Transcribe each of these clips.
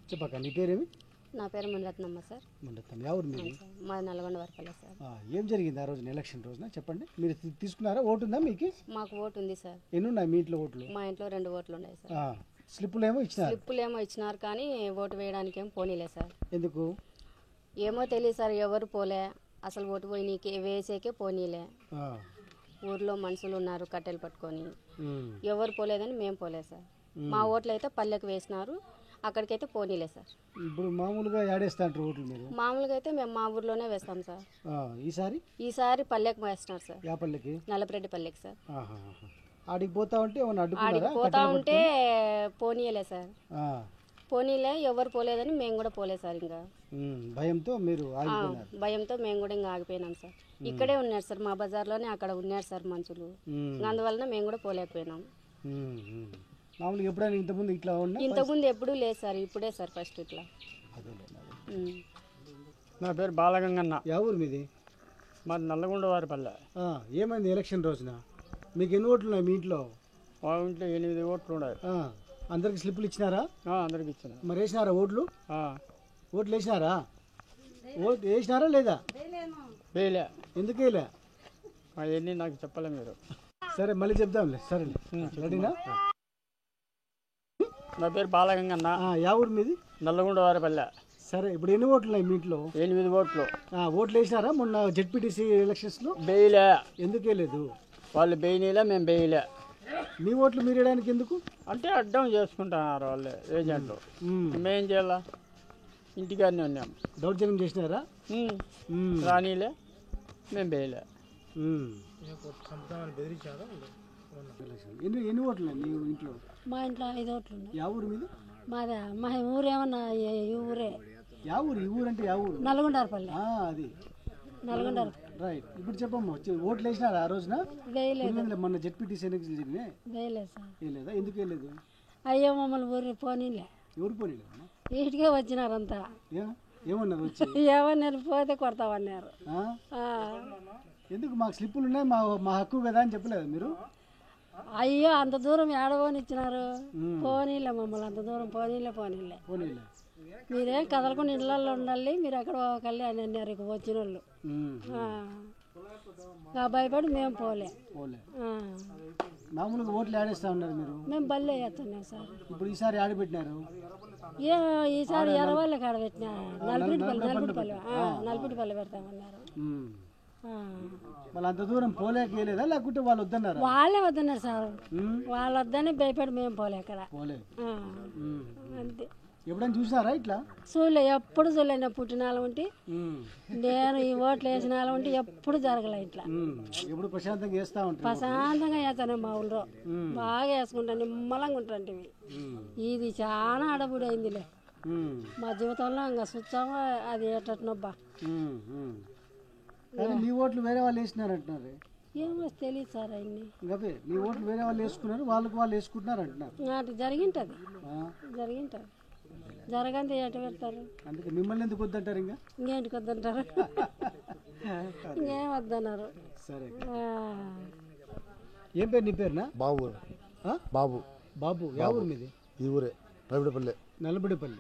చెప్పక నీ పేరేమి? నా పేరు మునిరత్నమ్మ సార్. మునిరత్నం. ఎవరు మీరు? మా నల్గొండ వరపల్లి సార్. ఏం జరిగింది ఆ రోజున ఎలక్షన్ రోజున చెప్పండి. మీరు తీసుకున్నారా? ఓటు ఉందా మీకు? మాకు ఓటు ఉంది సార్. ఎన్ని ఉన్నాయి మీ ఇంట్లో ఓట్లు? మా ఇంట్లో 2 ఓట్లు ఉన్నాయి సార్. స్లిప్పులు ఏమో ఇచ్చినారు కానీ ఓటు వేయడానికి ఏం పోనీలే సార్. ఎందుకు ఏమో తెలియదు సార్. ఎవరు పోలే అసలు. ఓటు పోయి వేసేకే పోనీలే. ఊర్లో మనుషులు ఉన్నారు కట్టెలు పట్టుకొని. ఎవరు పోలేదని మేము పోలేదు సార్. మా ఓట్లు అయితే పల్లెకి వేసినారు, అక్కడికైతే పోనీలే సార్. ఇప్పుడు మామూలుగా యాడేస్తారు ఓట్లు మీరు? మామూలుగా అయితే మేము మా ఊర్లోనే వేస్తాం సార్. ఈసారి పల్లెకి వేస్తున్నారు సార్. యా పల్లెకి? నల్లపరెడ్డి పల్లెకి సార్. ఆడికి పోతా ఉంటే ఆడికి పోతా ఉంటే పోనీయలే సార్. పోనీలే, ఎవరు పోలేదని మేము కూడా పోలేదు సార్. ఇంకా భయంతో మేము కూడా ఇంకా ఆగిపోయినాం సార్. ఇక్కడే ఉన్నారు సార్, మా బజార్లోనే అక్కడ ఉన్నారు సార్ మనుషులు. అందువలన మేము కూడా పోలేకపోయినాం. మామూలుగా ఎప్పుడైనా ఇంతకుముందు ఇట్లా ఇంతకుముందు ఎప్పుడూ లేదు సార్, ఇప్పుడే సార్ ఫస్ట్ ఇట్లా. నా పేరు బాలగంగన్న. ఎవరు మీది? మాది నల్లగొండ వారిపల్లె. ఏమైంది ఎలక్షన్ రోజున? మీకు ఎన్ని ఓట్లు ఉన్నాయి మీ ఇంట్లో? మా ఇంట్లో 8 ఓట్లు ఉన్నాయి. అందరికి స్లిప్పులు ఇచ్చినారా? అందరికి ఇచ్చిన. మరి వేసినారా ఓట్లు? ఓట్లు వేసినారా? ఓట్లు వేసినారా లేదా? వేయలే. ఎందుకు వేయలే? అవన్నీ నాకు చెప్పలే మీరు. సరే మళ్ళీ చెప్దాంలే. సరే రెడీనా? నా పేరు బాలగంగన్న. ఎవరు మీది? నల్లగొండ వారిపల్లె. సరే ఇప్పుడు ఎన్ని ఓట్లు ఉన్నాయి మీ ఇంట్లో? 8 ఓట్లు. ఓట్లు వేసినారా మొన్న జెడ్పీటీసీ ఎలక్షన్స్ లో? వేయలే. ఎందుకు వేయలేదు? వాళ్ళు వేయనీలే, మేము వేయలే. మీ ఓట్లు మీరు వేయడానికి ఎందుకు? అంటే అడ్డం చేసుకుంటున్నారు వాళ్ళు ఏజెంట్లు. మేమేం చేయాలా? ఇంటికాడనే ఉన్నాం. దౌర్జన్యం చేసినారా? రానీలే, మేము వేయలే. ఎన్ని ఓట్లు మీ ఇంట్లో? మా ఇంట్లో 5 ఓట్లు ఉన్నాయి. యా ఊరు మీది? మాదా మా ఊరేమన్నా ఈ ఊరే. యా ఊరు? ఈ ఊరు అంటే యా ఊరు? నల్గొండపల్లి. అది నల్గొండ. రైట్. ఇప్పుడు చెప్పమ్మా, ఓట్లు వేసినారా ఆ రోజున? వేయలేదు. మొన్న జెడ్పీటీసీ ఎన్నికలు జరిగినాయి. వేయలేదు సార్. వేయలేదా? ఎందుకు వేయలేదు? అయ్యో మమ్మల్ని ఊరి పోనీలే. ఎవరు పోనీలేదు? వీటికే వచ్చినారంతా. ఏమన్నారు వచ్చి? ఏమన్నారు? పోతే కొడతామన్నారు. ఎందుకు? మాకు స్లిప్పులు ఉన్నాయి, మా హక్కు కదా అని చెప్పలేదు మీరు? అయ్యో అంత దూరం ఏడవని ఇచ్చినారు. పోనీలే మమ్మల్ని, అంత దూరం పోనీలే. మీరేం కదలకుండా ఇళ్ళల్లో ఉండాలి, మీరు అక్కడ పోకల్లి అని అన్నారు ఇక వచ్చిన వాళ్ళు. భయపడి మేము పోలే. మామూలుగా ఓట్లు ఆడేస్తా ఉన్నారు మీరు? మేము బల్లే వేస్తున్నాం సార్. ఇప్పుడు ఈసారి ఆడబెట్టినారు? ఈసారి ఎర్రవాళ్ళకి ఆడబెట్టినా. నలుపుటిపల్లి పెడతామన్నారు. వాళ్ళు అంత దూరం పోలేకలేదా లేకుంటే వాళ్ళు వద్దన్నారు? వాళ్ళే వద్దన్నారు సార్. వాళ్ళు వద్దని భయపడి మేము పోలే అక్కడ. అంతే. ఎప్పుడైనా చూసారా ఇట్లా? చూడలే, ఎప్పుడు చూడలే. పుట్టినాలు ఉంటే నేను ఈ ఓట్లు వేసిన ఉంటే ఎప్పుడు జరగలే ఇట్లా. ఎప్పుడు ప్రశాంతంగా వేస్తా ఉంటాను. ప్రశాంతంగా వేస్తాను. మా ఊళ్ళో బాగా వేసుకుంటాను, నిమ్మలంగా ఉంటాంటివి. ఇది చాలా అడబుడి అయిందిలే మా జీవితంలో. ఇంకా చూచామో అది ఏటట్టునబ్బా. మీ ఓట్లు వేరే వాళ్ళు వేసినారంటున్నారు. ఏమో తెలియదు సార్. అన్ని మీ ఓట్లు వేరే వాళ్ళు వేసుకున్నారు, వాళ్ళు వేసుకుంటున్నారు అంటున్నారు. జరిగింటది. జరగంది ఎట పెడతారు? అందుకే మిమ్మల్ని ఎందుకు వద్దంటారు? ఇంకేంటికి వద్దంటారు? ఇంకేం వద్దన్నారు. సరే. ఏం పేరు నీ పేరునా? బాబు. బాబు. బాబు. ఎవరు మీది? ఈ ఊరే, నల్లబడిపల్లి.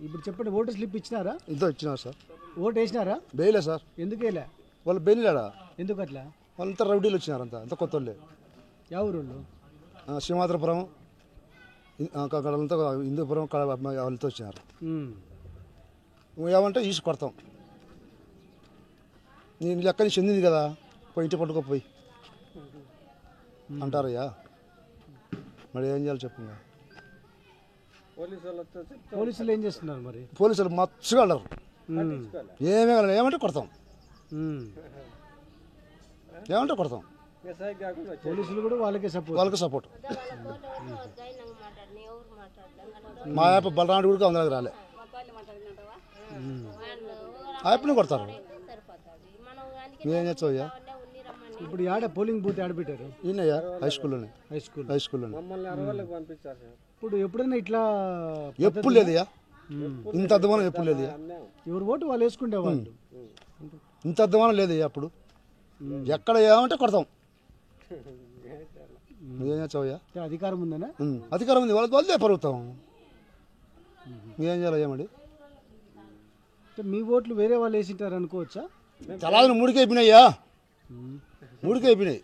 ఇప్పుడు చెప్పండి, ఓటు స్లిప్ ఇచ్చినారా? ఇంతో ఇచ్చినారు సార్. ఓటు వేసినారా? వేయలే సార్. ఎందుకు వేయలే? వాళ్ళు బెయిలేడా? ఎందుకు అట్లా? వాళ్ళంతా రౌడీలు వచ్చినారు, అంతా కొత్త వాళ్ళే. ఎవరు? సింహాద్రపురం, అక్కడంతా హిందూపురం వాళ్ళతో వచ్చినారు. ఏమంటే ఈసి కొడతాం. నేను లెక్క నీ చెందింది కదా, పోయి ఇంటి పట్టుకోపోయి అంటారయ్యా. మరి ఏం చేయాలి చెప్పు? పోలీసులు ఏం చేస్తున్నారు మరి? పోలీసులు మచ్చుగా అన్నారు. ఏమంటే కొడతాం. ఏమంటే కొడతాం. పోలీసులు కూడా వాళ్ళకే సపోర్ట్. మా యాప్ బలరాడు కూడా అందరికి రాలే. యాప్ని కొడతారు. ఏం చేస్తావయ్యా? ఇప్పుడు ఆడ పోలింగ్ బూత్ ఆడబెట్టారు. ఈయనయ్యా హై స్కూల్లోనే. ఇప్పుడు ఎప్పుడైనా ఇట్లా ఎప్పుడు లేదయ్యా, ఇంత అద్దమానం ఎప్పుడు లేదయ్యా. ఎవరు ఓటు వాళ్ళు వేసుకుంటేవాళ్ళు. ఇంత అద్దమానం లేదయ్యా. అప్పుడు ఎక్కడ ఏమంటే కొడతాం. నువ్వేం చేస్తావయ్యా? అధికారం ఉందనా? అధికారం ఉంది, వాళ్ళదే ప్రభుత్వం. నువ్వేం చేయాలయ్యా మరి? మీ ఓట్లు వేరే వాళ్ళు వేసింటారు అనుకోవచ్చా? చాలా 3కి అయిపోయినాయ్యా, 3కి అయిపోయినాయి.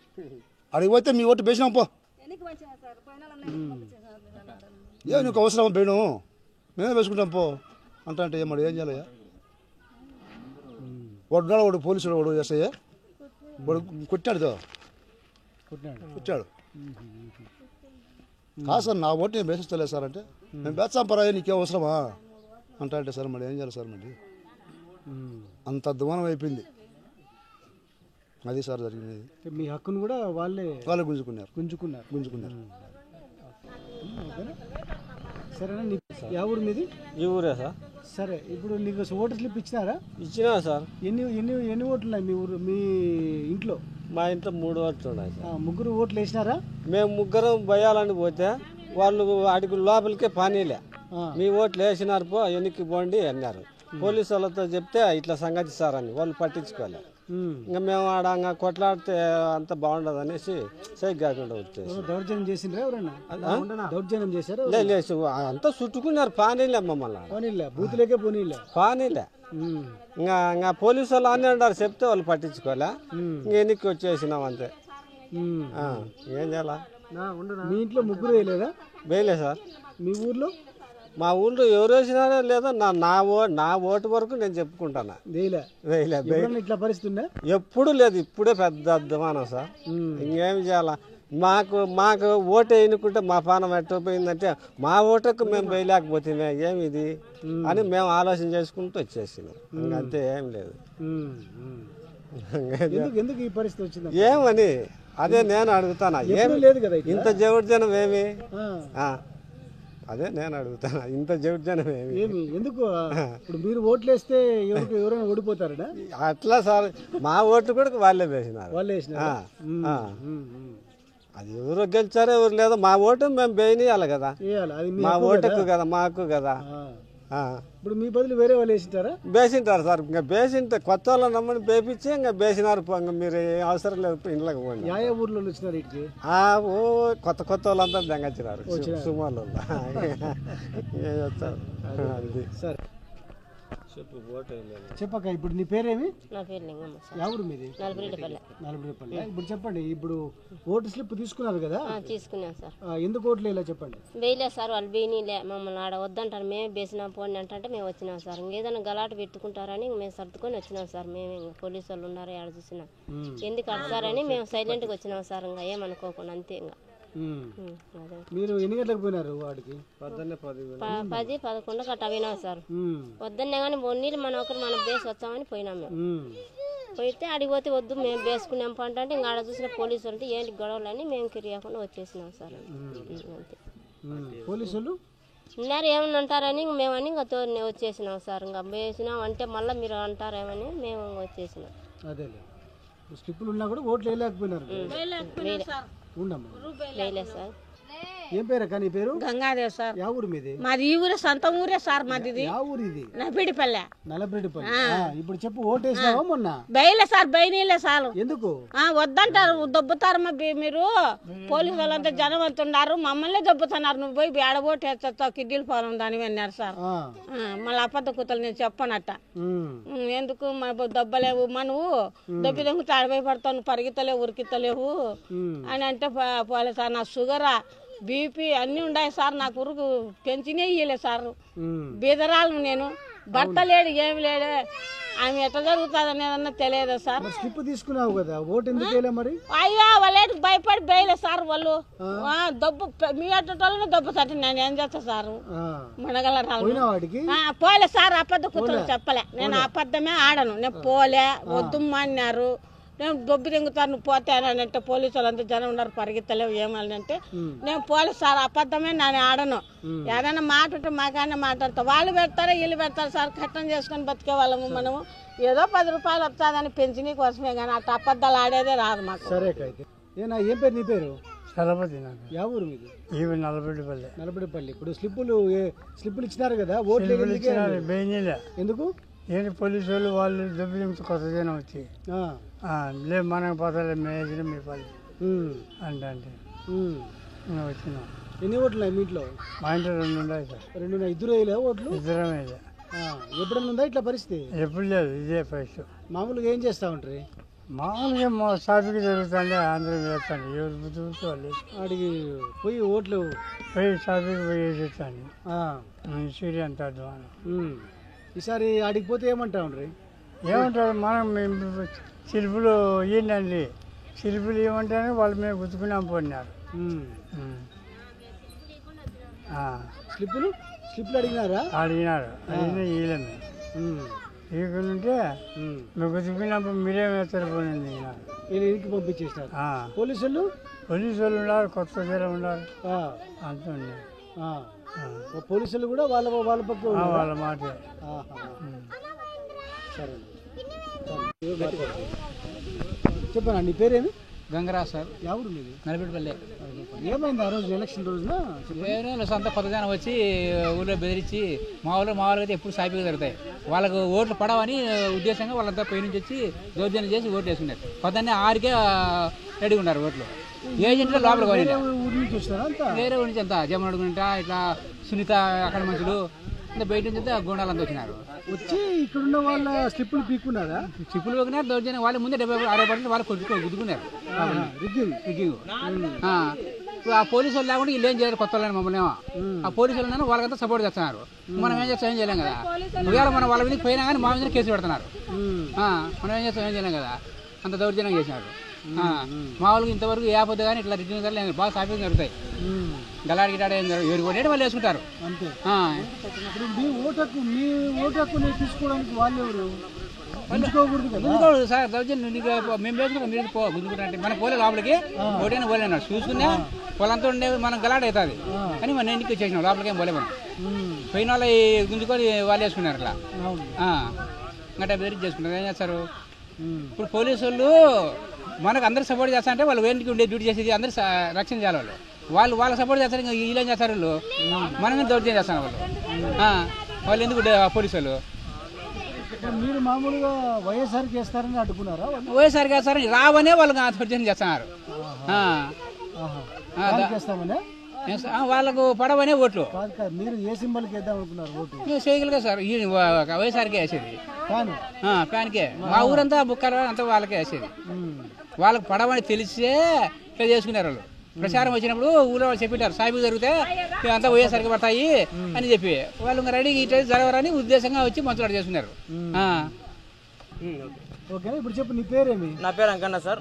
అడిగి పోతే మీ ఓటు వేసినాం పో. ఏ నీకు అవసరం పోయిను, మేమే వేసుకుంటాం పో అంటే మరి ఏం చేయాలయ్యా? వాడు పోలీసుడు వాడు చేస్తాయా, వాడు కొట్టాడు కాదు సార్, నా ఓటు నేను వేసిస్తలేదు సార్ అంటే, మేము వేస్తాం పరాయి నీకే అవసరమా అంటే సార్ మరి ఏం చేయాలి సార్? మరి అంత అధ్వానం అయిపోయింది. అది సార్ జరిగినది. మీ హక్కును కూడా వాళ్ళే గుంజుకున్నారు. సరేనా? యా ఊరు మీది? ఈ ఊరే సార్. సరే, ఇప్పుడు నీకు ఓటర్ స్లిప్ ఇచ్చినారా? ఇచ్చినా సార్. ఎన్ని ఓట్లు ఉన్నాయి మీ ఊరు, మీ ఇంట్లో? మా ఇంట్లో 3 ఓట్లు ఉన్నాయి సార్. 3 ఓట్లు వేసినారా? మేము 3 భయాలని పోతే వాళ్ళు అడిగి లోపలికే పానీలే, మీ ఓట్లు వేసినారు పో వెనక్కి పోండి అన్నారు. పోలీసు వాళ్ళతో చెప్తే ఇట్లా సంగతి సార్ అని వాళ్ళు పట్టించుకోలే. ఇంకా మేము ఆడ కొట్లాడితే అంత బాగుండదు అనేసి సైకి కాకుండా వచ్చేసి దౌర్జన్యం చేసిండ్రా ఎవరన్నా? దౌర్జన్యం చేశారు? లేదు, అంతా చుట్టుకున్నారు. పానీలే మమ్మల్ని, బూతులేకే పానీలే. ఇంకా పోలీసు వాళ్ళు అన్నీ అన్నారు, చెప్తే వాళ్ళు పట్టించుకోలే. ఇంక వెనక్కి వచ్చేసినాం అంతే. ఏం చేయాలా? మీ ఇంట్లో 3 వేయలేదా? వేయలే సార్. మీ ఊర్లో? మా ఊళ్ళో ఎవరు వేసినారో లేదో నా ఓటు వరకు నేను చెప్పుకుంటాను. ఇట్లా పరిస్థితి ఎప్పుడు లేదు, ఇప్పుడే పెద్ద అర్థమానం సార్. ఇంకేం చేయాలా? మాకు ఓటు వేయనుకుంటే మా పానం ఎట్టపోయిందంటే మా ఓటుకు మేము వేయలేకపోతే ఏమిది అని మేము ఆలోచన చేసుకుంటూ వచ్చేసినాం. ఇంకంతే, ఏం లేదు. ఎందుకు ఈ పరిస్థితి వచ్చింది ఏమని అదే నేను అడుగుతానా? ఏమి లేదు కదా ఇంత జనం ఏమి? అదే నేను అడుగుతాను, ఇంత జనం ఏమి? ఎందుకు ఇప్పుడు మీరు ఓట్లు వేస్తే ఎవరైనా ఓడిపోతారా? అట్లా సార్, మా ఓట్లు కూడా వాళ్ళే వేసినారు. అది ఎవరో గెలిచారో ఎవరు లేదో మా ఓటు మేము వేయనియాలి కదా. మా ఓటుకు కదా, మాకు కదా. ఇప్పుడు మీ బదులు వేరే వాళ్ళు వేసింటారా? వేసింటారు సార్. ఇంకా వేసింటే కొత్త వాళ్ళని నమ్మని వేపించి ఇంకా వేసినారు. మీరు అవసరం లేదు, ఇంట్లోకి పోండి. ఏ ఊర్లో వచ్చినారు ఇటుకి? కొత్త వాళ్ళంతా దెంగచ్చినారు, సుమారు. సరే చెప్పక. ఇప్పుడు నీ పేరేమి? నా పేరు లింగమ్మ సార్. ఎవరు మీది? నలభైపల్లి. ఇప్పుడు చెప్పండి, ఇప్పుడు ఓటు స్లిప్ తీసుకున్నారు కదా? తీసుకున్నాం సార్. ఎందుకు ఓట్లు ఇలా చెప్పండి? వేయలే సార్, వాళ్ళు వేయలే. మమ్మల్ని ఆడ వద్దంటారు, మేమే వేసినాం పోండి అంటే మేము వచ్చినాం సార్. ఇంకేదైనా గలాట పెట్టుకుంటారని మేము సర్దుకొని వచ్చినాం సార్. మేము పోలీసు వాళ్ళు ఉన్నారు, ఆడ చూసినాం. ఎందుకు అడతారని మేము సైలెంట్గా వచ్చినాం సార్. ఇంకా ఏమనుకోకుండా అంతే. ఇంకా మీరు ఎన్ని గంటలకు పోయినారు వాడికి? 10-11 గట్ట పోయినాం సార్. వద్దన్నే కానీ నీళ్ళు మన ఒకరు మనం బేసి వచ్చామని పోయినాం. మేము పోయితే అడిగిపోతే వద్దు మేము వేసుకున్నాం పంట అంటే ఇంకా ఆడ చూసిన పోలీసు అంటే ఏంటి గొడవలని మేము కిరియకుండా వచ్చేసినాం సార్. అంతే. పోలీసులు ఉన్నారు ఏమన్నా అంటారని మేమని ఇంకా తోరిని వచ్చేసినాం సార్. ఇంకా వేసినాం అంటే మళ్ళీ మీరు అంటారేమని మేము వచ్చేసినాం. అదే స్లిప్పులు ఉన్నా కూడా ఓట్లు వేయలేకపోయినారు. వేయలే సార్. ఏం పేరు కానీ పేరు? గంగాదేవ్ సార్. యా ఊరు మీది? మాది ఈ ఊరే, సొంత ఊరే సార్ మాది. యా ఊరు ఇది? నలబిడిపల్లె. ఇప్పుడు చెప్పు, ఓటేసినావా మొన్న? బయలే సార్, బయనీలే సార్. ఎందుకు వద్దంటారు, దొబ్బుతారు. మీరు పోలీసు వాళ్ళంతా జనం అంటున్నారు, మమ్మల్ని దొబ్బుతున్నారు. నువ్వు పోయి ఏడ ఓటు వేస్తావు, కిడ్డీలు పోలం దాని అన్నారు సార్. మళ్ళీ అబద్ధ కూతలు నేను చెప్పనట్ట. ఎందుకు దొబ్బలేవు, నువ్వు దొబ్బి దొంగ ఆడపోయి పడతావు, నువ్వు పరిగెత్తలేవు, ఉరికిత్తలేవు అని అంటే పోలే సార్. నా షుగరా, బీపీ అన్నీ ఉన్నాయి సార్. నాకు ఉరుకు పెంచినే ఇయ్యలే సార్. బీదరాలు నేను, భర్త లేడు, ఏమి లేడు. ఆమె ఎట్లా జరుగుతుంది అనేదన్నా తెలియదు సార్. స్లిప్ తీసుకున్నావు కదా, ఓటు ఎందుకు మరి? అయ్యా వాళ్ళేటి భయపడి బయలే సార్. వాళ్ళు దొబ్బు మీ అట్టోళ్ళనే దొబ్బుతారు. నేను ఏం చేస్తా సార్? మనగలరా పోలే సార్. అబద్ధ కూతురు చెప్పలే, నేను అబద్ధమే ఆడను. నేను పోలే, వద్దుమ్మా అన్నారు. నేను దొబ్బి దింగుతాను, నువ్వు పోతే అని అంటే పోలీసు వాళ్ళంతా జనం ఉన్నారు, పరిగెత్తలేవు ఏమని అంటే నేను పోలే సార్. అబద్ధమే నేను ఆడను. ఏదైనా మాట్లాడితే మాకైనా మాట్లాడతా. వాళ్ళు పెడతారా వీళ్ళు పెడతారు సార్. కట్టం చేసుకొని బతికే వాళ్ళము మనము. ఏదో 10 రూపాయలు వస్తుందని పెంచినీ కోసమే కానీ అట్లా అబద్ధాలు ఆడేదే రాదు మాకు. సరే ఏం పేరు నీ పేరు? చలపతి. యా ఊరు మీది? నలబడిపల్లి. ఇప్పుడు స్లిప్పులు ఇచ్చినారు కదా, ఓట్లు ఎందుకు? ఏంటి పోలీసు వాళ్ళు దెబ్బతింపు కొత్త జనం వచ్చి లేదు మనకు పోతలే మేసిన మీ పని అంటే వచ్చినా. ఎన్ని ఓట్లు ఉన్నాయి మీ ఇంట్లో? మా ఇంట్లో 2 ఉన్నాయి సార్. 2 ఉన్నాయి. ఇద్దరు వేయలేవు ఓట్లు? ఇద్దరమే. ఎప్పుడన్నా ఉందా ఇట్లా పరిస్థితి? ఎప్పుడు లేదు, ఇదే ఫస్ట్. మామూలుగా ఏం చేస్తా ఉంటారు? మామూలుగా సాఫీకి జరుగుతుంది, అందరూ వేస్తాను. ఎవరు బుద్ధి వాళ్ళు అడిగి పోయి ఓట్లు పోయి సాఫీకి పోయి వేసేస్తాను. సూర్య అంత అధ్వానం. ఈసారి ఆడికి పోతే ఏమంటా ఉండ్రి? ఏమంటారు, మనం శిల్పులు ఇయ్యండి, శిల్పులు ఏమంటారని వాళ్ళ మీద గుర్తుకున్నాం పోయినారు. స్లిప్లు అడిగినారా? అడిగినారు, అడిగినా ఇయ్యలేము. ఇవ్వకుంటే మేము గుర్తుకున్నప్పుడు మీరేం వేస్తారు పోయింది. ఇంటికి పంపించేస్తారు. పోలీసులు ఉన్నారు, కొత్త దగ్గర ఉన్నారు, అంత ఉన్నారు. పోలీసులు కూడా వాళ్ళ పక్క వాళ్ళ మాట. సరే చెప్పాను. నీ పేరేమి? గంగరాజ్ సార్. ఎవరు మీది? నలబెట్టుపల్లి. ఏమైంది ఆ రోజు ఎలక్షన్ రోజున? సొంత కొత్తగా వచ్చి ఊళ్ళో బెదిరించి మామూలుగా అయితే ఎప్పుడు సాయిపీగా జరుగుతాయి. వాళ్ళకు ఓట్లు పడవని ఉద్దేశంగా వాళ్ళంతా పై నుంచి వచ్చి దౌర్జన్యం చేసి ఓట్లు వేసుకున్నారు. పొద్దున్నే 6కే రెడీగా ఉన్నారు ఓట్లు. ఏజెంట్లో లోపలికి పోయి వేరే ఊరి నుంచి అంతా జమ్మన్ అడుగుంటా ఇట్లా సునీత అక్కడ మనుషులు అంతా బయట నుంచి అంతా గోండాలంతా వచ్చినారు. వచ్చి ఇక్కడున్న వాళ్ళ స్లిప్పులు పీక్కున్నారా? స్లిప్పులు పీకున్నారు, దౌర్జన్యం. వాళ్ళు ముందే 70-60% వాళ్ళు గుద్దుకున్నారు. ఇప్పుడు ఆ పోలీసు వాళ్ళు లేకుండా వీళ్ళు ఏం చేయాలి? కొత్త వాళ్ళని మమ్మల్ని ఆ పోలీసు వాళ్ళు వాళ్ళకంతా సపోర్ట్ చేస్తున్నారు. మనం ఏం చేస్తాం? ఏం చేయలేం కదా. ఒకవేళ మనం వాళ్ళ మీద పోయినా కానీ మా మీద కేసు పెడుతున్నారు. మనం ఏం చేస్తాం? ఏం చేయలేం కదా. అంత దౌర్జన్యం చేసినారు. మామూలుగా ఇంతవరకు ఏ పొద్దు కానీ ఇట్లా రిటర్న్ కానీ బాగా సాఫీగా జరుగుతాయి. గలాడి గిటాడ ఎవరు కొనేది వాళ్ళు వేసుకుంటారు. అంతే. మీ ఓటు తీసుకోవడానికి వాళ్ళు ఎవరు? గుంజుకోకూడదు సార్. దౌర్జన్యం మేము వేసుకుంటాం, మీరు గుంజుకుంటే మనం పోలే లోపలికి ఓటైనా పోలేనాడు చూసుకున్నా వాళ్ళంతా ఉండే మనం గలాడ అవుతుంది కానీ మనం ఇంటికి వచ్చేసినాం. లోపలికి ఏం పోలే మనం. పోయిన వాళ్ళు గుంజుకొని వాళ్ళు వేసుకున్నారు. అట్లా గట్ట బెదిరించి చేసుకుంటారు. ఏం చేస్తారు? ఇప్పుడు పోలీసు వాళ్ళు మనకు అందరు సపోర్ట్ చేస్తా అంటే వాళ్ళు వేడికి ఉండే డ్యూటీ చేసేది అందరూ రక్షణ చేయాలి. వాళ్ళు సపోర్ట్ చేస్తారు. ఇంకా వీళ్ళు ఏం చేస్తారు? వాళ్ళు మనమే దౌర్జన్యం చేస్తాను వాళ్ళు ఎందుకు పోలీసు వాళ్ళు. మీరు మామూలుగా వైఎస్ఆర్కి వేస్తారని అడ్డుకున్నారా? వైఎస్ఆర్కి వేస్తారని రావనే వాళ్ళు దౌర్జన్యం చేస్తున్నారు. వాళ్ళకు పడవనే ఓట్లు. మీరు ఏ సింబల్కి వేద్దాం అనుకున్నారు ఓటు? చేయగలిగా సార్, వైఎస్ఆర్కే వేసేది. ఫ్యాన్కే. మా ఊరంతా బుక్కర అంతా వాళ్ళకే వేసేది. వాళ్ళకి పడవని తెలిసే ఇట్లా చేసుకున్నారు వాళ్ళు. ప్రచారం వచ్చినప్పుడు ఊళ్ళో వాళ్ళు చెప్పిటారు సాయిబు జరిగితే అంతా వైఎస్ఆర్కి పడతాయి అని చెప్పి వాళ్ళు ఇంకా రెడీ ఇట్లా జరగరని ఉద్దేశంగా వచ్చి మంచులాట చేసుకున్నారు. ఓకే, ఇప్పుడు చెప్పు నీ పేరేమి? నా పేరు అంకన్న సార్.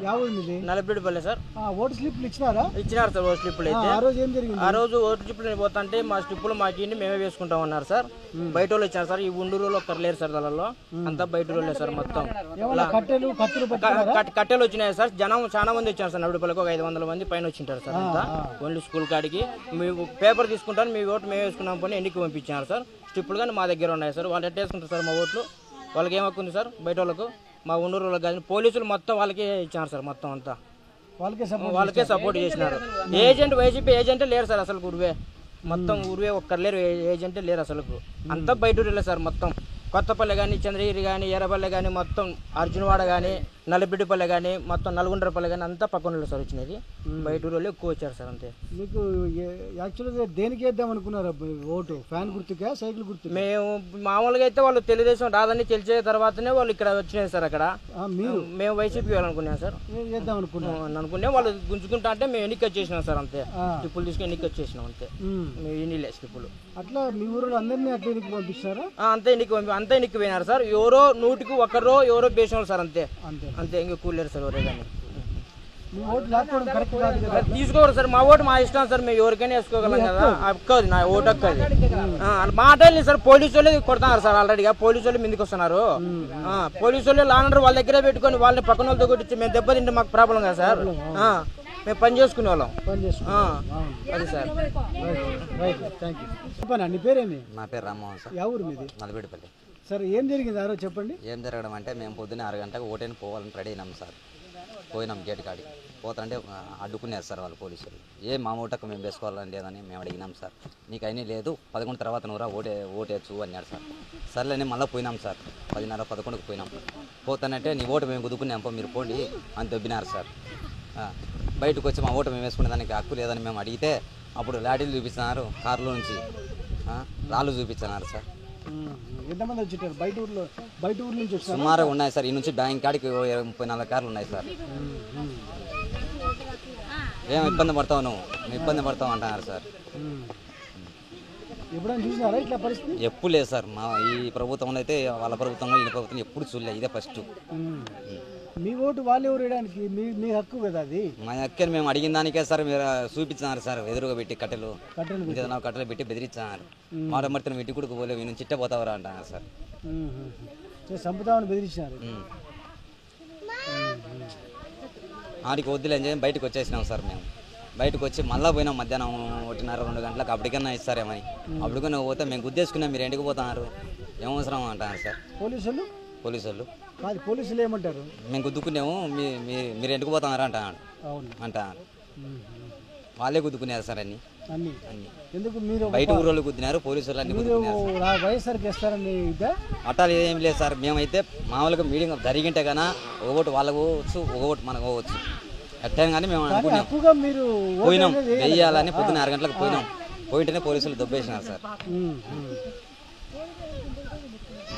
నలబెట్టుపల్లి సార్. ఓటు స్లిప్లు ఇచ్చినారా? ఇచ్చినారు సార్ ఓటు స్లిప్లు. అయితే ఆ రోజు ఏం జరిగింది? ఆ రోజు ఓటు స్లిప్లు పోతుంటే మా స్లిప్పులు మాకి మేమే వేసుకుంటాం అన్నారు సార్. బయట వాళ్ళు ఇచ్చారు సార్. ఈ ఉండూరులో ఒక్కరు లేరు సార్. దానిలో అంతా బయట వాళ్ళే సార్. మొత్తం కట్టెలు వచ్చినాయి సార్. జనం చాలా మంది వచ్చారు సార్. నలబెట్టుపల్లికి ఒక 500 మంది పైన వచ్చింటారు సార్. అంతా ఓన్లీ స్కూల్ కాడికి మేము పేపర్ తీసుకుంటాను, మీ ఓటు మేము వేసుకున్నాం పని ఎన్నిక పంపించారు సార్. స్లిప్పులు కానీ మా దగ్గర ఉన్నాయి సార్. వాళ్ళు ఎట్లా వేసుకుంటారు సార్ మా ఓట్లు? వాళ్ళకి ఏం హక్కు ఉంది సార్? బయట వాళ్ళకు మా ఉండూరు వాళ్ళకి కానీ పోలీసులు మొత్తం వాళ్ళకే ఇచ్చారు సార్. మొత్తం అంతా వాళ్ళకే సపోర్ట్ చేసినారు. ఏజెంట్ వైసీపీ ఏజెంటే లేరు సార్ అసలు. ఉరివే మొత్తం ఉరివే ఒక్కరు లేరు, ఏజెంటే లేరు అసలు. అంతా బయట ఊరిలే సార్. మొత్తం కొత్తపల్లె కానీ, చంద్రగిరి కానీ, ఎర్రపల్లె కానీ, మొత్తం అర్జునవాడ కానీ, నలబిడ్డిపల్లె కానీ, మొత్తం నల్గొండపల్లె కానీ అంతా పక్కన సార్ వచ్చినది. బయట ఊళ్ళో ఎక్కువ వచ్చారు సార్. అంతే. మీకు యాక్చువల్గా దేనికి వేద్దాం అనుకున్నారు ఓటు? ఫ్యాన్ గుర్తుగా, సైకిల్ గుర్తు? మేము మామూలుగా అయితే వాళ్ళు తెలుగుదేశం రాదని తెలిసే తర్వాతనే వాళ్ళు ఇక్కడ వచ్చినాయి సార్. అక్కడ మేము వైసీపీ వెళ్ళాలనుకున్నాం సార్. వేద్దాం అనుకున్నాం. వాళ్ళు గుంజుకుంటా అంటే మేము ఎన్నిక వచ్చేసినాం సార్. అంతే. స్లిప్పులు తీసుకుని ఎన్నిక వచ్చేసినాం. అంతే. మేము ఎన్నిలే స్లిప్పులు. అట్లా మీ ఊరిలో అందరినీ అట్లా ఎన్నిక పంపిస్తారా? అంతే ఎన్నిక పోయినారు సార్. ఎవరో 100కి ఒకరో ఎవరో పేసిన సార్. అంతే అంతే. ఇంకా కూలేరు సార్ ఎవరే కానీ. తీసుకోరు సార్. మా ఓటు మా ఇష్టం సార్. మేము ఎవరికైనా వేసుకోగలం కదా. అక్కది నా ఓటు అక్కది. మాటలు సార్. పోలీసు వాళ్ళు కొడుతున్నారు సార్. ఆల్రెడీగా పోలీసు వాళ్ళు ముందుకు వస్తున్నారు. పోలీసు వాళ్ళు లాండర్ వాళ్ళ దగ్గరే పెట్టుకొని వాళ్ళని పక్కన వాళ్ళతో కొట్టించి మేము దెబ్బతింటే మాకు ప్రాబ్లం కదా సార్. మేము పని చేసుకునే వాళ్ళం. అది సార్. నీ పేరేమి? నా పేరు రామ్మోహన్ సార్. ఎవరు మీది? నలబెట్టుపల్లి. సార్ ఏం జరిగింది ఆ రోజు చెప్పండి. ఏం జరగడం అంటే మేము పొద్దున్నే 6 గంటలకు ఓటేని పోవాలని రెడీ అయినాం సార్. పోయినాం గేట్ కాడికి. పోతారంటే అడ్డుకున్నారు సార్ వాళ్ళు పోలీసులు. మా ఓటకు మేము వేసుకోవాలని లేదని మేము అడిగినాం సార్. నీకు అయినా లేదు 11 తర్వాత నువ్వురా ఓటేచ్చు అన్నాడు సార్. సర్లేని మళ్ళీ పోయినాం సార్. 10:30, 11కు పోయినాం. పోతానంటే నీ ఓటు మేము కుదుకున్నాం మీరు పోండి అని దొబ్బినారు సార్. బయటకు వచ్చి మా ఓటు మేము వేసుకునే దానికి హక్కు లేదని మేము అడిగితే అప్పుడు లాఠీలు చూపిస్తున్నారు, కార్లో నుంచి రాళ్ళు చూపించున్నారు సార్. ఎంతమంది వచ్చారు బయట ఊర్ల నుంచి? సుమారుగా ఉన్నాయి సార్. ఈ నుంచి బ్యాంక్ కాడికి 34 కార్లు ఉన్నాయి సార్. ఏం ఇబ్బంది పడతావు నువ్వు, ఇబ్బంది పడతావు అంటున్నారు సార్. ఎప్పుడైనా చూసినారా ఇట్లా పరిస్థితి? ఎప్పుడు లేదు సార్. మా ఈ ప్రభుత్వంలో అయితే వాళ్ళ ప్రభుత్వంలో ఈ ప్రభుత్వం ఎప్పుడు చూడలేదు, ఇదే ఫస్ట్. మీ ఓటు వాళ్ళు ఎవరు వేయడానికి? మీ హక్కు కదా అది. మా హక్కుని మేము అడిగిన దానికే సార్ మీరు చూపించినారు సార్. ఎదురుగా పెట్టి కట్టెలు పెట్టి బెదిరించారు. మరమర్తిని ఇంటి కూడా పోలేవు, నేను చిట్ట పోతావరా అంటున్నారు సార్. సంపుతామని బెదిరించినారు. ఆడికి వద్దులేని చెప్పి బయటకు వచ్చేసినాం సార్. మేము బయటకు వచ్చి మళ్ళీ పోయినాం మధ్యాహ్నం 1:30-2 గంటలకు. అప్పటికన్నా ఇస్తారేమని అప్పటికన్నా పోతే మేము గుద్దేసుకున్నాం, మీరు ఇంటికి పోతున్నారు, ఏమవసరం అంటున్నారు సార్ పోలీసులు. కాదు, పోలీసులు ఏమంటారు? మేము గుద్దుకున్నాము, మీరు ఎందుకు పోతున్నారు అంటున్నాడు. వాళ్ళే గుద్దుకున్నారు సార్ అన్ని. ఎందుకు మీరు బయట ఊరోళ్ళు గుద్దినారు, పోలీసులు అన్ని గుద్దుకున్నారు. వైఎస్ఆర్కి వేస్తారని అట్లా ఏం లేదు సార్. మేమైతే మామూలుగా మీటింగ్ జరిగింటే కన్నా ఒక ఓటు వాళ్ళకు పోవచ్చు, ఒక ఓటు మనకు పోవచ్చు. ఎట్టైనా కానీ మేము అనుకున్నాం, పోయినాం వెయ్యాలని. పొద్దున్న 6 గంటలకు పోయినాం. పోయింటేనే పోలీసులు దొబ్బేసినారు సార్.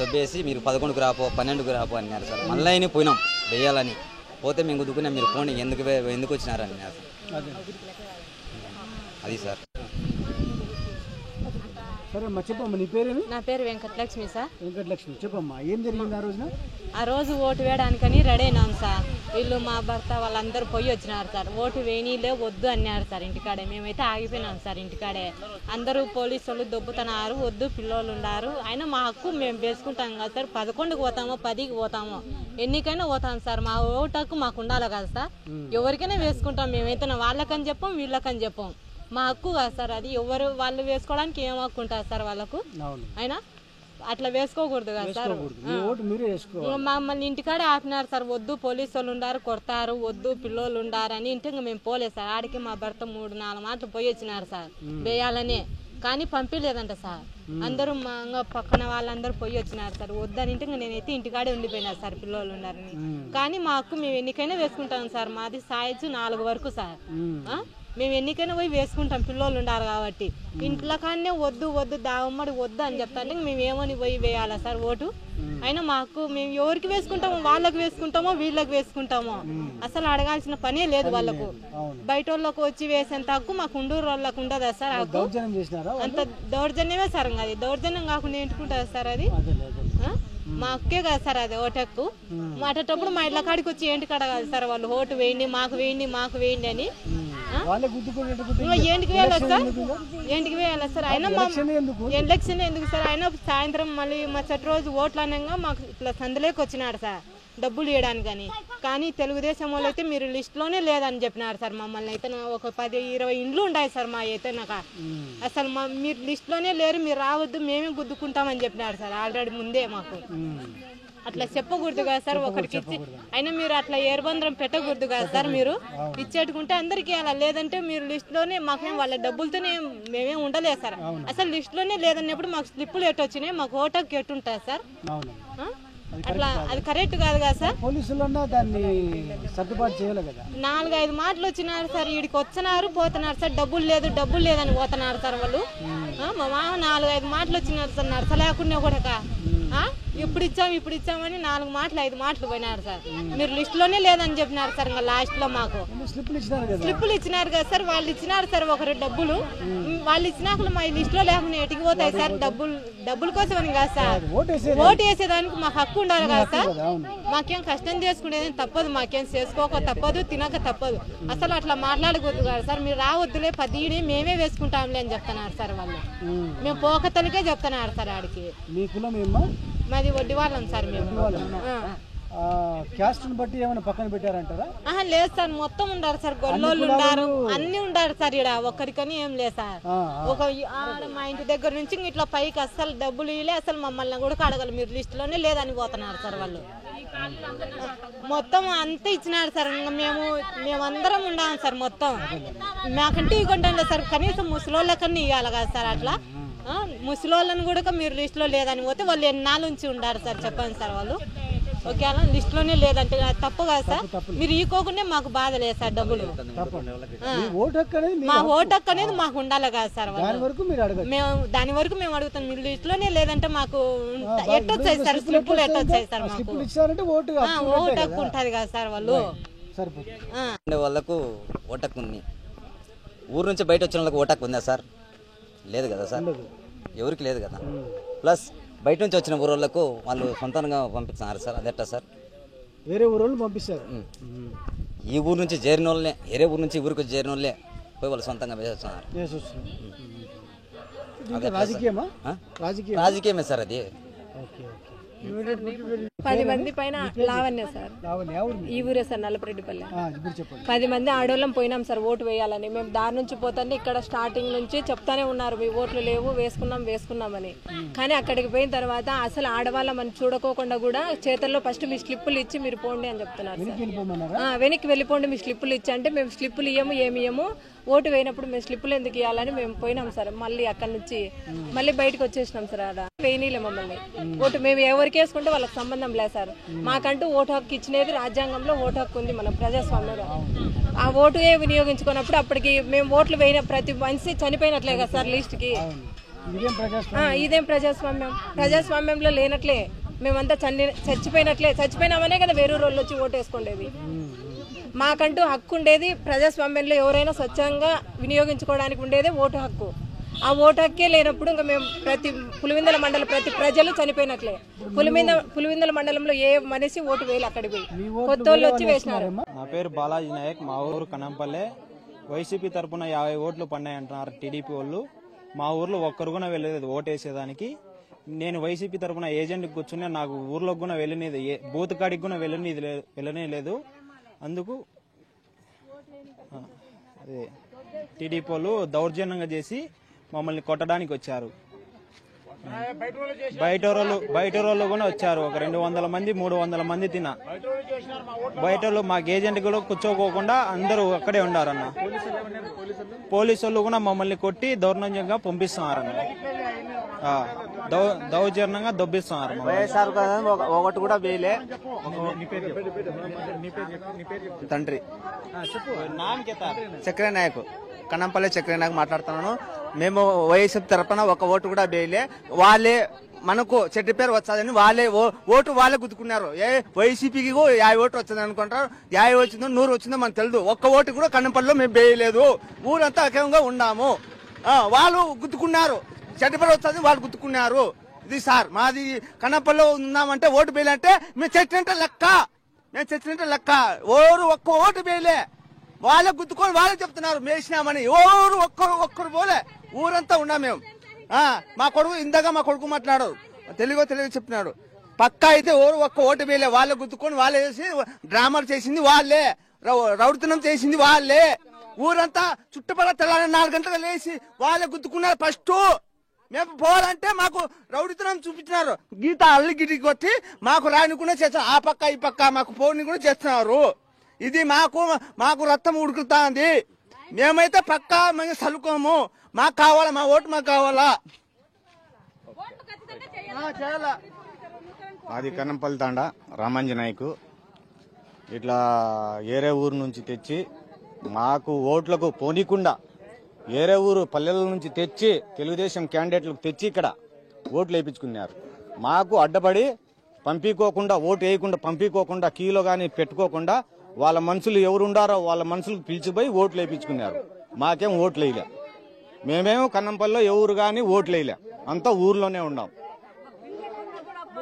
దొబ్బేసి మీరు 11కు రాపో 12కు రాపో అన్నారు సార్. మళ్ళీ పోయినాం వెయ్యాలని. పోతే మేము గుద్దుకున్నాం, మీరు పోండి ఎందుకు వచ్చినారని అన్నారు సార్. అది సార్. సరే అమ్మా, చెప్పమ్మా నీ పేరేమి? నా పేరు వెంకటలక్ష్మి సార్. వెంకటలక్ష్మి, చెప్పమ్మా ఏం జరిగింది ఆ రోజున? ఆ రోజు ఓటు వేయడానికని రెడీ అయినాం సార్. వీళ్ళు మా భర్త వాళ్ళందరూ పోయి వచ్చినారు సార్. ఓటు వేయనీలే వద్దు అన్నారు సార్ ఇంటికాడే. మేమైతే ఆగిపోయినాం సార్ ఇంటికాడే. అందరూ పోలీసు వాళ్ళు దొబ్బుతున్నారు, వద్దు పిల్లోళ్ళు ఉన్నారు. అయినా మా హక్కు మేము వేసుకుంటాం కదా సార్. 11కు పోతామో 10కి పోతామో ఎన్నికైనా పోతాం సార్. మా ఓటు హక్కు మాకు ఉండాలి కదా సార్. ఎవరికైనా వేసుకుంటాం. మేమైతే వాళ్ళకని చెప్పం, వీళ్ళకని చెప్పం. మా హక్కు కాదు సార్ అది. ఎవరు వాళ్ళు వేసుకోవడానికి ఏం హక్కు ఉంటుంది సార్ వాళ్ళకు? అయినా అట్లా వేసుకోకూడదు కదా సార్. మమ్మల్ని ఇంటికాడే ఆపినారు సార్. వద్దు పోలీసు వాళ్ళు ఉండారు, కొడతారు, వద్దు పిల్లోళ్ళు ఉండారు అని. ఇంటికి మేము పోలేదు సార్. ఆడికి మా భర్త 3-4 మాటలు పోయి వచ్చినారు సార్ వేయాలని. కానీ పంపించలేదంట సార్. అందరూ మా పక్కన వాళ్ళందరూ పోయి వచ్చినారు సార్. వద్దని ఇంటికి నేనైతే ఇంటికాడే ఉండిపోయినా సార్ పిల్లోళ్ళు ఉండారని. కానీ మా హక్కు మేము ఎన్నికైనా వేసుకుంటాం సార్. మాది సైజు 4 వరకు సార్. మేము ఎన్నికైనా పోయి వేసుకుంటాం పిల్లోళ్ళు ఉండారు కాబట్టి. ఇంట్లో కానీ వద్దు దావమ్మడి వద్దు అని చెప్తాంటే మేము ఏమని పోయి వేయాలా సార్ ఓటు? అయినా మాకు మేము ఎవరికి వేసుకుంటామో వాళ్ళకి వేసుకుంటామో వీళ్ళకి వేసుకుంటామో అసలు అడగాల్సిన పనే లేదు వాళ్ళకు. బయట వాళ్ళకు వచ్చి వేసేంత హక్కు మాకు ఉండూరు వాళ్ళకు ఉండదా సార్ హక్కు? అంత దౌర్జన్యమే సార్. అది దౌర్జన్యం కాకుండా ఏంటుకుంటుంది సార్ అది? మా హక్కే కదా సార్ అది ఓటెక్కు. మాటేటప్పుడు మా ఇళ్ళ కాడికి వచ్చి ఏంటి కాడ కాదు సార్ వాళ్ళు ఓటు వేయండి మాకు వేయండి అని. ఏంటికి వేయాలి సార్? ఏంటికి వేయాలి సార్? అయినా ఎలక్షన్ ఎందుకు సార్? అయినా సాయంత్రం మళ్ళీ మరుసటి రోజు ఓట్లు అనగా మాకు ఇట్లా సందులోకి వచ్చినాడు సార్ డబ్బులు ఇవ్వడానికని. కానీ తెలుగుదేశం వాళ్ళు అయితే మీరు లిస్టులోనే లేదని చెప్పినారు సార్ మమ్మల్ని. అయితే ఒక 10-20 ఇండ్లు ఉన్నాయి సార్ మా అయితే. నాకు అసలు మీరు లిస్టులోనే లేరు, మీరు రావద్దు, మేమే గుద్దుకుంటామని చెప్పినారు సార్ ఆల్రెడీ ముందే మాకు. అట్లా చెప్పకూడదు కదా సార్ ఒకరికి ఇచ్చి. అయినా మీరు అట్లా ఏర్బంధం పెట్టకూడదు కదా సార్. మీరు ఇచ్చేట్టుకుంటే అందరికీ అలా, లేదంటే మీరు లిస్టులోనే మాకేం వాళ్ళ డబ్బులతోనే మేమేం ఉండలేదు సార్. అసలు లిస్టులోనే లేదన్నప్పుడు మాకు స్లిప్పులు ఎట్టొచ్చినాయి, మాకు ఓటకు ఎట్టుంటుంది సార్? అట్లా అది కరెక్ట్ కాదు కదా సార్. పోలీసులన్నా దాన్ని సర్దుబాటు చేయాలి కదా. 4-5 మాటలు వచ్చినారు సార్. వీడికి వచ్చినారు పోతున్నారు సార్. డబ్బులు లేదని పోతున్నారు సార్ వాళ్ళు. మా మామ 4-5 మాటలు వచ్చినారు సార్ నడచలేకుండా కూడా. ఇప్పుడు ఇచ్చామని 4 మాటలు 5 మాటలు పోయినారు సార్. మీరు లిస్టులోనే లేదని చెప్పినారు సార్. ఇంకా లాస్ట్ లో మాకు స్లిప్పులు ఇచ్చినారు కదా సార్. వాళ్ళు ఇచ్చినారు సార్ ఒకరు డబ్బులు. వాళ్ళు ఇచ్చినాక మా లిస్టులో లేకుండా ఎటుకి పోతాయి సార్? డబ్బుల కోసమని కాదు సార్. ఓటు వేసేదానికి మాకు హక్కు ఉండాలి కదా సార్. మాకేం కష్టం చేసుకునేది తప్పదు, మాకేం చేసుకోక తప్పదు, తినక తప్పదు. అసలు అట్లా మాట్లాడకూడదు కదా సార్. మీరు రావద్దులే 10 మేమే వేసుకుంటాంలే అని చెప్తున్నారు సార్ వాళ్ళు. మేము పోకతలకే చెప్తున్నారు సార్ ఆడికి. మాది వడ్డీ వాళ్ళం సార్ మేము. క్యాస్ట్ బట్టి ఏమైనా పక్కన పెట్టారంటారా? లేదు సార్, మొత్తం ఉండారు సార్. గొల్లోళ్ళు ఉండారు, అన్ని ఉండారు సార్. ఇక్కడ ఒక్కరికని ఏం లేదు సార్. ఒక మా ఇంటి దగ్గర నుంచి ఇట్లా పైకి అసలు డబ్బులు ఇలే, అసలు మమ్మల్ని కూడా అడగలు, మీరు లిస్టులోనే లేదని పోతున్నారు సార్ వాళ్ళు. మొత్తం అంతా ఇచ్చినారు సార్. మేమందరం ఉన్నాం సార్. మొత్తం మాకంటే ఇవ్వకుండా సార్. కనీసం ముసలోళ్ళకన్నా ఇవ్వాలి కదా సార్. అట్లా ముసలోళ్ళని కూడా మీరు లిస్టులో లేదని పోతే వాళ్ళు ఎన్నాళ్ళ నుంచి ఉండారు సార్ చెప్పండి సార్ వాళ్ళు. ఒకవేళ లిస్ట్ లోనే లేదంటే తప్పు కదా సార్. మీరు ఈకోకుండా మాకు బాధ లేదు సార్ డబ్బులు. మా ఓటు హక్కు అనేది మాకు ఉండాలి కదా సార్. మేము దాని వరకు మేము అడుగుతాం. మీరు లిస్ట్ లోనే లేదంటే మాకు ఎట్టొచ్చాయి సార్, స్లిప్పులు ఎట్టొచ్చాయి సార్. మాకు ఓటు హక్కు ఉంటుంది కదా సార్. వాళ్ళు వాళ్ళకు ఓటు హక్కు ఉంది. ఊరు నుంచి బయట వచ్చిన వాళ్ళకి ఓటు హక్కు ఉందా సార్? లేదు కదా సార్, ఎవరికి లేదు కదా. ప్లస్ బయట నుంచి వచ్చిన ఊరోళ్ళకు వాళ్ళు సొంతంగా పంపిస్తున్నారు సార్. అదెట్టా సార్? వేరే ఊరోళ్ళు పంపిస్తారు. ఈ ఊరు నుంచి చేరిన వాళ్ళనే, వేరే ఊరు నుంచి ఊరికి చేరిన వాళ్ళే పోయి వాళ్ళు సొంతంగా వేసేస్తున్నారు. రాజకీయమే సార్ అది. 10 మంది పైన లావణ్య సార్, ఈ ఊరే సార్ నల్లపరెడ్డిపల్లె. 10 మంది ఆడోళ్ళం పోయినాం సార్ ఓటు వేయాలని. మేము దారి నుంచి పోతానే ఇక్కడ స్టార్టింగ్ నుంచి చెప్తానే ఉన్నారు మీ ఓట్లు లేవు, వేసుకున్నామని. కానీ అక్కడికి పోయిన తర్వాత అసలు ఆడవాళ్ళమని చూడకోకుండా కూడా చేతుల్లో ఫస్ట్ మీ స్లిప్పులు ఇచ్చి మీరు పోండి అని చెప్తున్నారు. వెనక్కి వెళ్ళిపోండి మీ స్లిప్పులు ఇచ్చి అంటే మేము స్లిప్పులు ఏమి ఓటు వేయినప్పుడు మేము స్లిప్పులు ఎందుకు ఇవ్వాలని మేము పోయినాం సార్. మళ్ళీ అక్కడి నుంచి మళ్ళీ బయటకు వచ్చేసినాం సార్. ఆడ వేయనీలే మమ్మల్ని ఓటు. మేము ఎవరికి వేసుకుంటే వాళ్ళకి సంబంధం లేదు సార్. మాకంటూ ఓటు హక్కు ఇచ్చినది రాజ్యాంగంలో ఓటు హక్కు ఉంది మన ప్రజాస్వామ్యంలో. ఆ ఓటు వినియోగించుకున్నప్పుడు అప్పటికి మేము ఓట్లు వేయిన ప్రతి మనిషి చనిపోయినట్లే కదా సార్ లిస్ట్కి. ఇదేం ప్రజాస్వామ్యం? ప్రజాస్వామ్యంలో లేనట్లే మేమంతా చచ్చిపోయినామనే కదా వేరే రోజులు వచ్చి ఓటు వేసుకోండేది. మాకంటూ హక్కు ఉండేది ప్రజాస్వామ్యంలో. ఎవరైనా స్వచ్ఛంగా వినియోగించుకోవడానికి ఉండేదే ఓటు హక్కు. ఆ ఓటు హక్కే లేనప్పుడు ఇంకా మేము పులివెందుల మండలం ప్రతి ప్రజలు చనిపోయినట్లే. పులివెందుల మండలంలో ఏ మనిషి ఓటు వేయాలి అక్కడికి పోయి కొత్త వాళ్ళు వచ్చి వేసినారు. నా పేరు బాలాజీ నాయక్, మా ఊరు కనంపల్లె. వైసీపీ తరఫున 50 ఓట్లు పన్నాయంటున్నారు టీడీపీ వాళ్ళు. మా ఊర్లో ఒక్కరు కూడా వెళ్ళలేదు ఓటు వేసేదానికి. నేను వైసీపీ తరఫున ఏజెంట్కి కూర్చున్నా, నాకు ఊర్లో కూడా వెళ్ళనిది, బూత్ కాడికి కూడా వెళ్ళనే లేదు. అందుకు అదే టీడీపీ వాళ్ళు దౌర్జన్యంగా చేసి మమ్మల్ని కొట్టడానికి వచ్చారు. బయట వాళ్ళు కూడా వచ్చారు. ఒక 200 మంది 300 మంది తిన్నా. బయట వాళ్ళు మాకు ఏజెంట్ కూడా కూర్చోకోకుండా అందరూ అక్కడే ఉండారన్న. పోలీసు వాళ్ళు కూడా మమ్మల్ని కొట్టి దౌర్జన్యంగా పంపిస్తున్నారన్న. దౌర్జన్యంగా దొబ్బిస్తున్నారు. ఒకటి కూడా వేయలే. తండ్రి చక్ర నాయక్, కనంపల్లి చక్ర నాయక్ మాట్లాడుతున్నాను. మేము వైఎస్ఆర్ తరఫున ఒక ఓటు కూడా వేయలే. వాళ్ళే మనకు చెట్టు పేరు వచ్చాదని వాళ్ళే వాళ్ళే గుద్దుకున్నారు. వైసీపీకి 50 ఓట్లు వచ్చింది అనుకుంటారు. 50 వచ్చిందో 100 వచ్చిందో మనకు తెలియదు. ఒక్క ఓటు కూడా కనంపల్లిలో మేము వేయలేదు. ఊరంతా ఏకంగా ఉన్నాము. వాళ్ళు గుద్దుకున్నారు. చెట్టు పేరు వచ్చాదని వాళ్ళు గుద్దుకున్నారు. ఇది సార్ మాది. కనంపల్లిలో ఉన్నామంటే ఓటు వేయాలంటే మేము చచ్చినట్టే లెక్క. ఒక్క ఓటు వేయలే. వాళ్ళే గుద్దుకొని వాళ్ళే చెప్తున్నారు మేసినామని. ఒక్కరు పోలే. ఊరంతా ఉన్నాం మేము. మా కొడుకు మాట్లాడు తెలుగు చెప్తున్నాడు. పక్కా అయితే ఒక్క ఓటు వేయలే. వాళ్ళే గుద్దుకొని వాళ్ళే చేసి డ్రామాలు చేసింది వాళ్ళే, రౌడితనం చేసింది వాళ్ళే. ఊరంతా చుట్టుపక్కల తెల్లారి 4 గంటలకు లేచి వాళ్ళే గుద్దుకున్నారు. ఫస్ట్ మేము పోవాలంటే మాకు రౌడితనం చూపించినారు. గీత అల్లి గిటికి కొట్టి మాకు రాని కూడా చేస్తున్నారు. ఆ పక్క ఈ పక్క మాకు పోని కూడా చేస్తున్నారు. ఇది మాకు రక్తం ఉడుకుతుంది. మేమైతే పక్కా మేము చల్లుకోము. మాకు కావాలా, మా ఓటు మాకు కావాలా. అది కనంపల్లి తాండా రామాంజీ నాయకు. ఇట్లా ఏరే ఊరు నుంచి తెచ్చి మాకు ఓట్లకు పోనీకుండా వేరే ఊరు పల్లెల నుంచి తెచ్చి తెలుగుదేశం క్యాండిడేట్లకు తెచ్చి ఇక్కడ ఓట్లు వేయించుకున్నారు. మాకు అడ్డపడి పంపించుకోకుండా, ఓటు వేయకుండా పంపించుకోకుండా, కీలో కానీ పెట్టుకోకుండా వాళ్ళ మనుషులు ఎవరుండారో వాళ్ళ మనుషులకు పిలిచిపోయి ఓట్లు వేయించుకున్నారు. మాకేం ఓట్లు వేయలే. మేమేమో కన్నంపల్లిలో ఎవరు కానీ ఓట్లు వేయలే. అంతా ఊర్లోనే ఉన్నాం.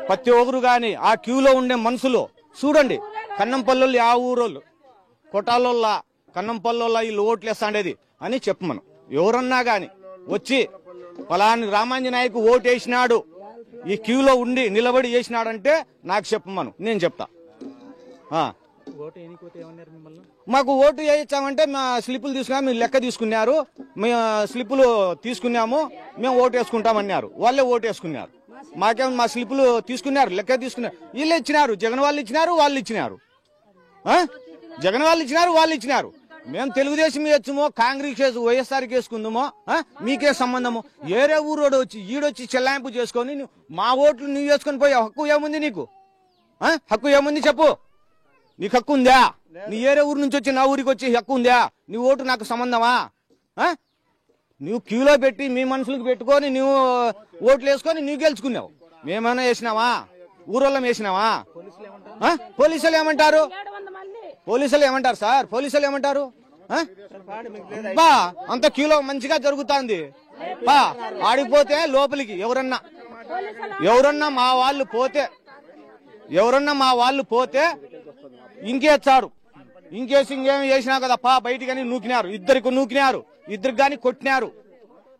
ప్రతి ఒక్కరు కానీ ఆ క్యూలో ఉండే మనుషులు చూడండి. కన్నంపల్లి ఆ ఊరోళ్ళు కొట్టాలోళ్ళ కన్నంపల్లి వీళ్ళు ఓట్లు వేస్తాండేది అని చెప్పమను. ఎవరన్నా గాని వచ్చి పలాని రామాంజీ నాయక్ ఓటు వేసినాడు, ఈ క్యూలో ఉండి నిలబడి వేసినాడంటే నాకు చెప్పమను, నేను చెప్తా. మాకు ఓటు వేయించామంటే మా స్లిప్పులు తీసుకున్నా, మీరు లెక్క తీసుకున్నారు, మేము స్లిప్పులు తీసుకున్నాము, మేము ఓటు వేసుకుంటామన్నారు. వాళ్ళే ఓటు వేసుకున్నారు. మాకేమో మా స్లిప్పులు తీసుకున్నారు, లెక్క తీసుకున్నారు. వీళ్ళు ఇచ్చినారు, జగన్ వాళ్ళు ఇచ్చినారు, వాళ్ళు ఇచ్చినారు. జగన్ వాళ్ళు ఇచ్చినారు, వాళ్ళు ఇచ్చినారు. మేము తెలుగుదేశం వేయచ్చుమో, కాంగ్రెస్ వైఎస్ఆర్కి వేసుకుందామో మీకే సంబంధము. ఏరే ఊరోడు వచ్చి ఈడొచ్చి చెల్లాయింపు చేసుకొని మా ఓట్లు నువ్వు వేసుకొని పోయే హక్కు ఏముంది నీకు? హక్కు ఏముంది చెప్పు. నీకు హక్కు ఉందా? నీ ఏరే ఊరు నుంచి వచ్చి నా ఊరికి వచ్చి హక్కు ఉందా? నీ ఓటు నాకు సంబంధమా? నువ్వు క్యూలో పెట్టి మీ మనుషులకు పెట్టుకొని నువ్వు ఓట్లు వేసుకొని నువ్వు గెలుచుకున్నావు. మేమేమైనా వేసినావా? ఊరోళ్ళం వేసినావా? పోలీసులు ఏమంటారు? పోలీసులు ఏమంటారు సార్? పోలీసులు ఏమంటారు? బా అంత క్యూలో మంచిగా జరుగుతుంది. బా ఆడిపోతే లోపలికి ఎవరన్నా మా వాళ్ళు పోతే ఇంకేస్తారు. ఇంకేసి ఇంకేమి చేసినా కదా పా బయటికి నూకినారు. ఇద్దరికి గాని కొట్టినారు.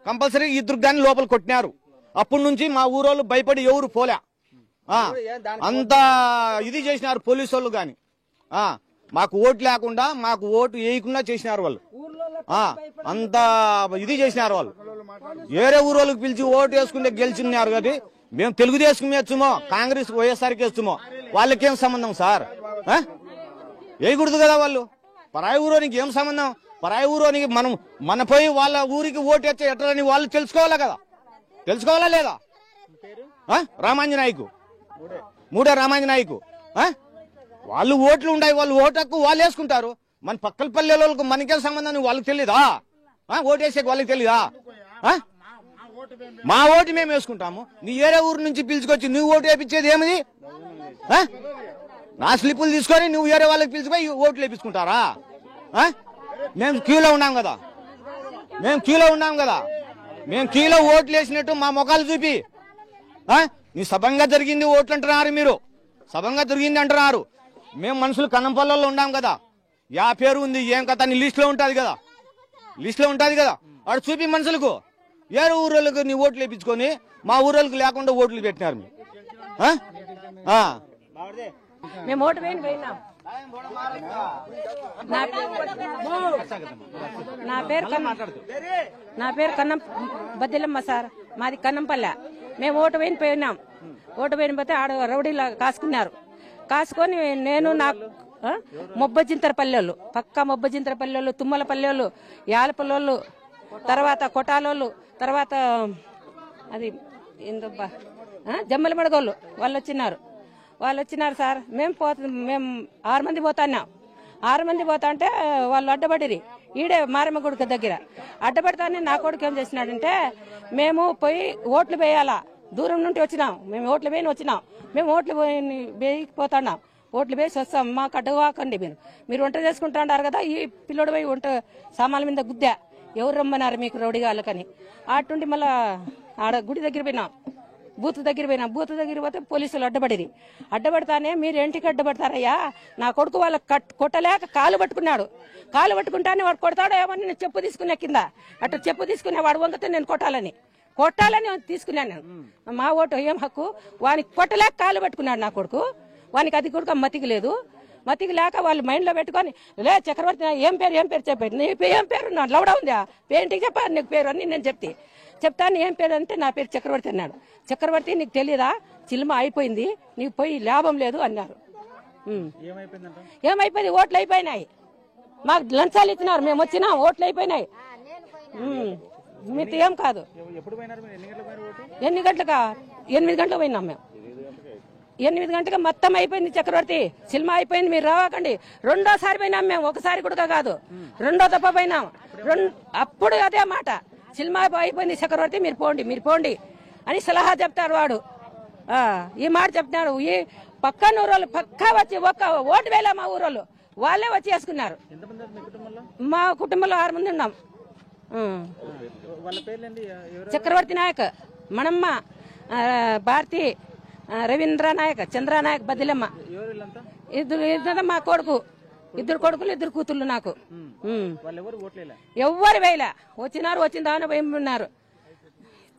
కంపల్సరీ ఇద్దరికి గాని లోపల కొట్టినారు. అప్పటి నుంచి మా ఊరోళ్ళు భయపడి ఎవరు పోలే. అంత ఇది చేసినారు పోలీసు వాళ్ళు గాని. మాకు ఓటు లేకుండా మాకు ఓటు వేయకుండా చేసినారు వాళ్ళు. అంత ఇది చేసినారు వాళ్ళు. వేరే ఊరోళ్ళకి పిలిచి ఓటు వేసుకుంటే గెలిచినారు కదా. మేము తెలుగుదేశం వేస్తామో కాంగ్రెస్ వైఎస్ఆర్కి వేస్తామో వాళ్ళకేం సంబంధం సార్? వేయకూడదు కదా వాళ్ళు. పరాయి ఊరోనికి ఏం సంబంధం? పరాయి ఊరోనికి మన పోయి వాళ్ళ ఊరికి ఓటు వేస్తే ఎట్లని వాళ్ళు తెలుసుకోవాలా కదా. తెలుసుకోవాలా లేదా? రామాంజనాయకు మూడే రామాంజనాయకు వాళ్ళు ఓట్లు ఉన్నాయి. వాళ్ళు ఓటు హక్కు వాళ్ళు వేసుకుంటారు. మన పక్కల పల్లెలకు మనకేం సంబంధం వాళ్ళకి తెలీదా? ఓటు వేసే వాళ్ళకి తెలీదా? మా ఓటు మేము వేసుకుంటాము. నీ ఏరే ఊరు నుంచి పిలుచుకొచ్చి నువ్వు ఓటు వేయించేది ఏమిది? నా స్లిప్పులు తీసుకొని నువ్వు వేరే వాళ్ళకి పిలిచిపోయి ఓట్లు వేయించుకుంటారా? మేము క్యూలో ఉన్నాం కదా. మేము క్యూలో ఓట్లు వేసినట్టు మా ముఖాలు చూపి నీ సభంగా జరిగింది ఓట్లు అంటున్నారు. మీరు సభంగా జరిగింది అంటున్నారు. మేము మనుషులు కన్నంపల్లలో ఉన్నాం కదా. యా పేరు ఉంది ఏం కథ నీ లిస్టులో ఉంటుంది కదా. వాడు చూపి మనుషులకు. ఏరే ఊరోళ్ళకు నీ ఓట్లు వేయించుకొని మా ఊరోళ్ళకి లేకుండా ఓట్లు పెట్టినారు. మేము ఓటు వేయని పోయినాం. నా పేరు కన్నం బద్దిలమ్మ సార్. మాది కన్నంపల్లె. మేము ఓటు వేయని పోయినాం. ఓటు వేయని పోతే ఆడ రౌడీలా కాసుకొని నేను నాకు మొబ్బజింతర పల్లెళ్ళు, పక్కా మొబ్బజింతర పల్లెళ్ళు, తుమ్మల పల్లెళ్ళు, యాలపల్లోళ్ళు, తర్వాత కొటాలోళ్ళు, తర్వాత అది ఏందబ్బా జమ్మల మడగోళ్ళు వాళ్ళు వచ్చినారు సార్. మేము 6 మంది పోతాన్నాం. 6 మంది పోతా అంటే వాళ్ళు అడ్డపడిరి. ఈడే మారమ్మ గుడికి దగ్గర అడ్డపడతానే నా కొడుకు ఏం చేసినాడంటే మేము పోయి ఓట్లు వేయాలా. దూరం నుండి వచ్చినాం. మేము ఓట్లు వచ్చినాం. వేయకపోతున్నాం. ఓట్లు వేసి వస్తాం. మాకు అడ్డవాకండి. మీరు వంట చేసుకుంటున్నారు కదా. ఈ పిల్లోడు పోయి వంట సామాన్ల మీద గుద్దా. ఎవరు రమ్మన్నారు మీకు రౌడీ వాళ్ళకని. అటుండి మళ్ళా ఆడ గుడి దగ్గర పోయినాం. బూత్ దగ్గర పోతే పోలీసులు అడ్డపడతానే మీరు ఏంటికి అడ్డపడతారయ్యా? నా కొడుకు వాళ్ళకి కొట్టలేక కాలు పట్టుకుంటానే వాడు కొడతాడో ఏమని నేను చెప్పు తీసుకునే కింద అట్లా చెప్పు తీసుకునే వాడు వంగితే నేను కొట్టాలని తీసుకున్నాను. మా ఓటు ఏం హక్కు? వానికి కొట్టలేక కాలు పట్టుకున్నాడు నా కొడుకు. వానికి అది కూడా మతికి లేక వాళ్ళు మైండ్లో పెట్టుకొని లే చక్రవర్తి ఏం పేరు చెప్పాడు. నీ ఏం పేరు? నా లౌడా ఉందా? పేంటికి చెప్పారు నీకు పేరు అని నేను చెప్తాను. ఏం పేరు అంటే నా పేరు చక్రవర్తి అన్నాడు. చక్రవర్తి నీకు తెలీదా? సినిమా అయిపోయింది, నీకు పోయి లాభం లేదు అన్నారు. ఏమైపోయింది? ఓట్లు అయిపోయినాయి. మాకు లంచాలు ఇచ్చినారు. మేము వచ్చినా ఓట్లు అయిపోయినాయి. మీతో ఏం కాదు. ఎన్ని గంటలకా? 8 గంటలకు పోయినాం మేము. 8 గంటలకు మొత్తం అయిపోయింది చక్రవర్తి. సినిమా అయిపోయింది, మీరు రావకండి. రెండోసారి పోయినాం మేము. ఒకసారి కూడా కాదు, రెండో తప్ప పోయినాం. అప్పుడు అదే మాట, సినిమా అయిపోయింది చక్రవర్తి, మీరు పోండి అని సలహా చెప్తారు వాడు. ఈ మాట చెప్తున్నాడు. ఈ పక్కన ఊరోళ్ళు పక్కా వచ్చి ఒక్క ఓటు వేలా మా ఊరోళ్ళు వాళ్ళే వచ్చి వేసుకున్నారు. మా కుటుంబంలో 6 మంది ఉన్నాం. చక్రవర్తి నాయక్, మనమ్మ, భారతి, రవీంద్ర నాయక్, చంద్ర నాయక్, బదిలమ్మ. ఇద్దరు మా కొడుకు. 2 కొడుకులు 2 కూతుళ్ళు నాకు. ఎవ్వరు వేయలే. వచ్చిందామని ఉన్నారు.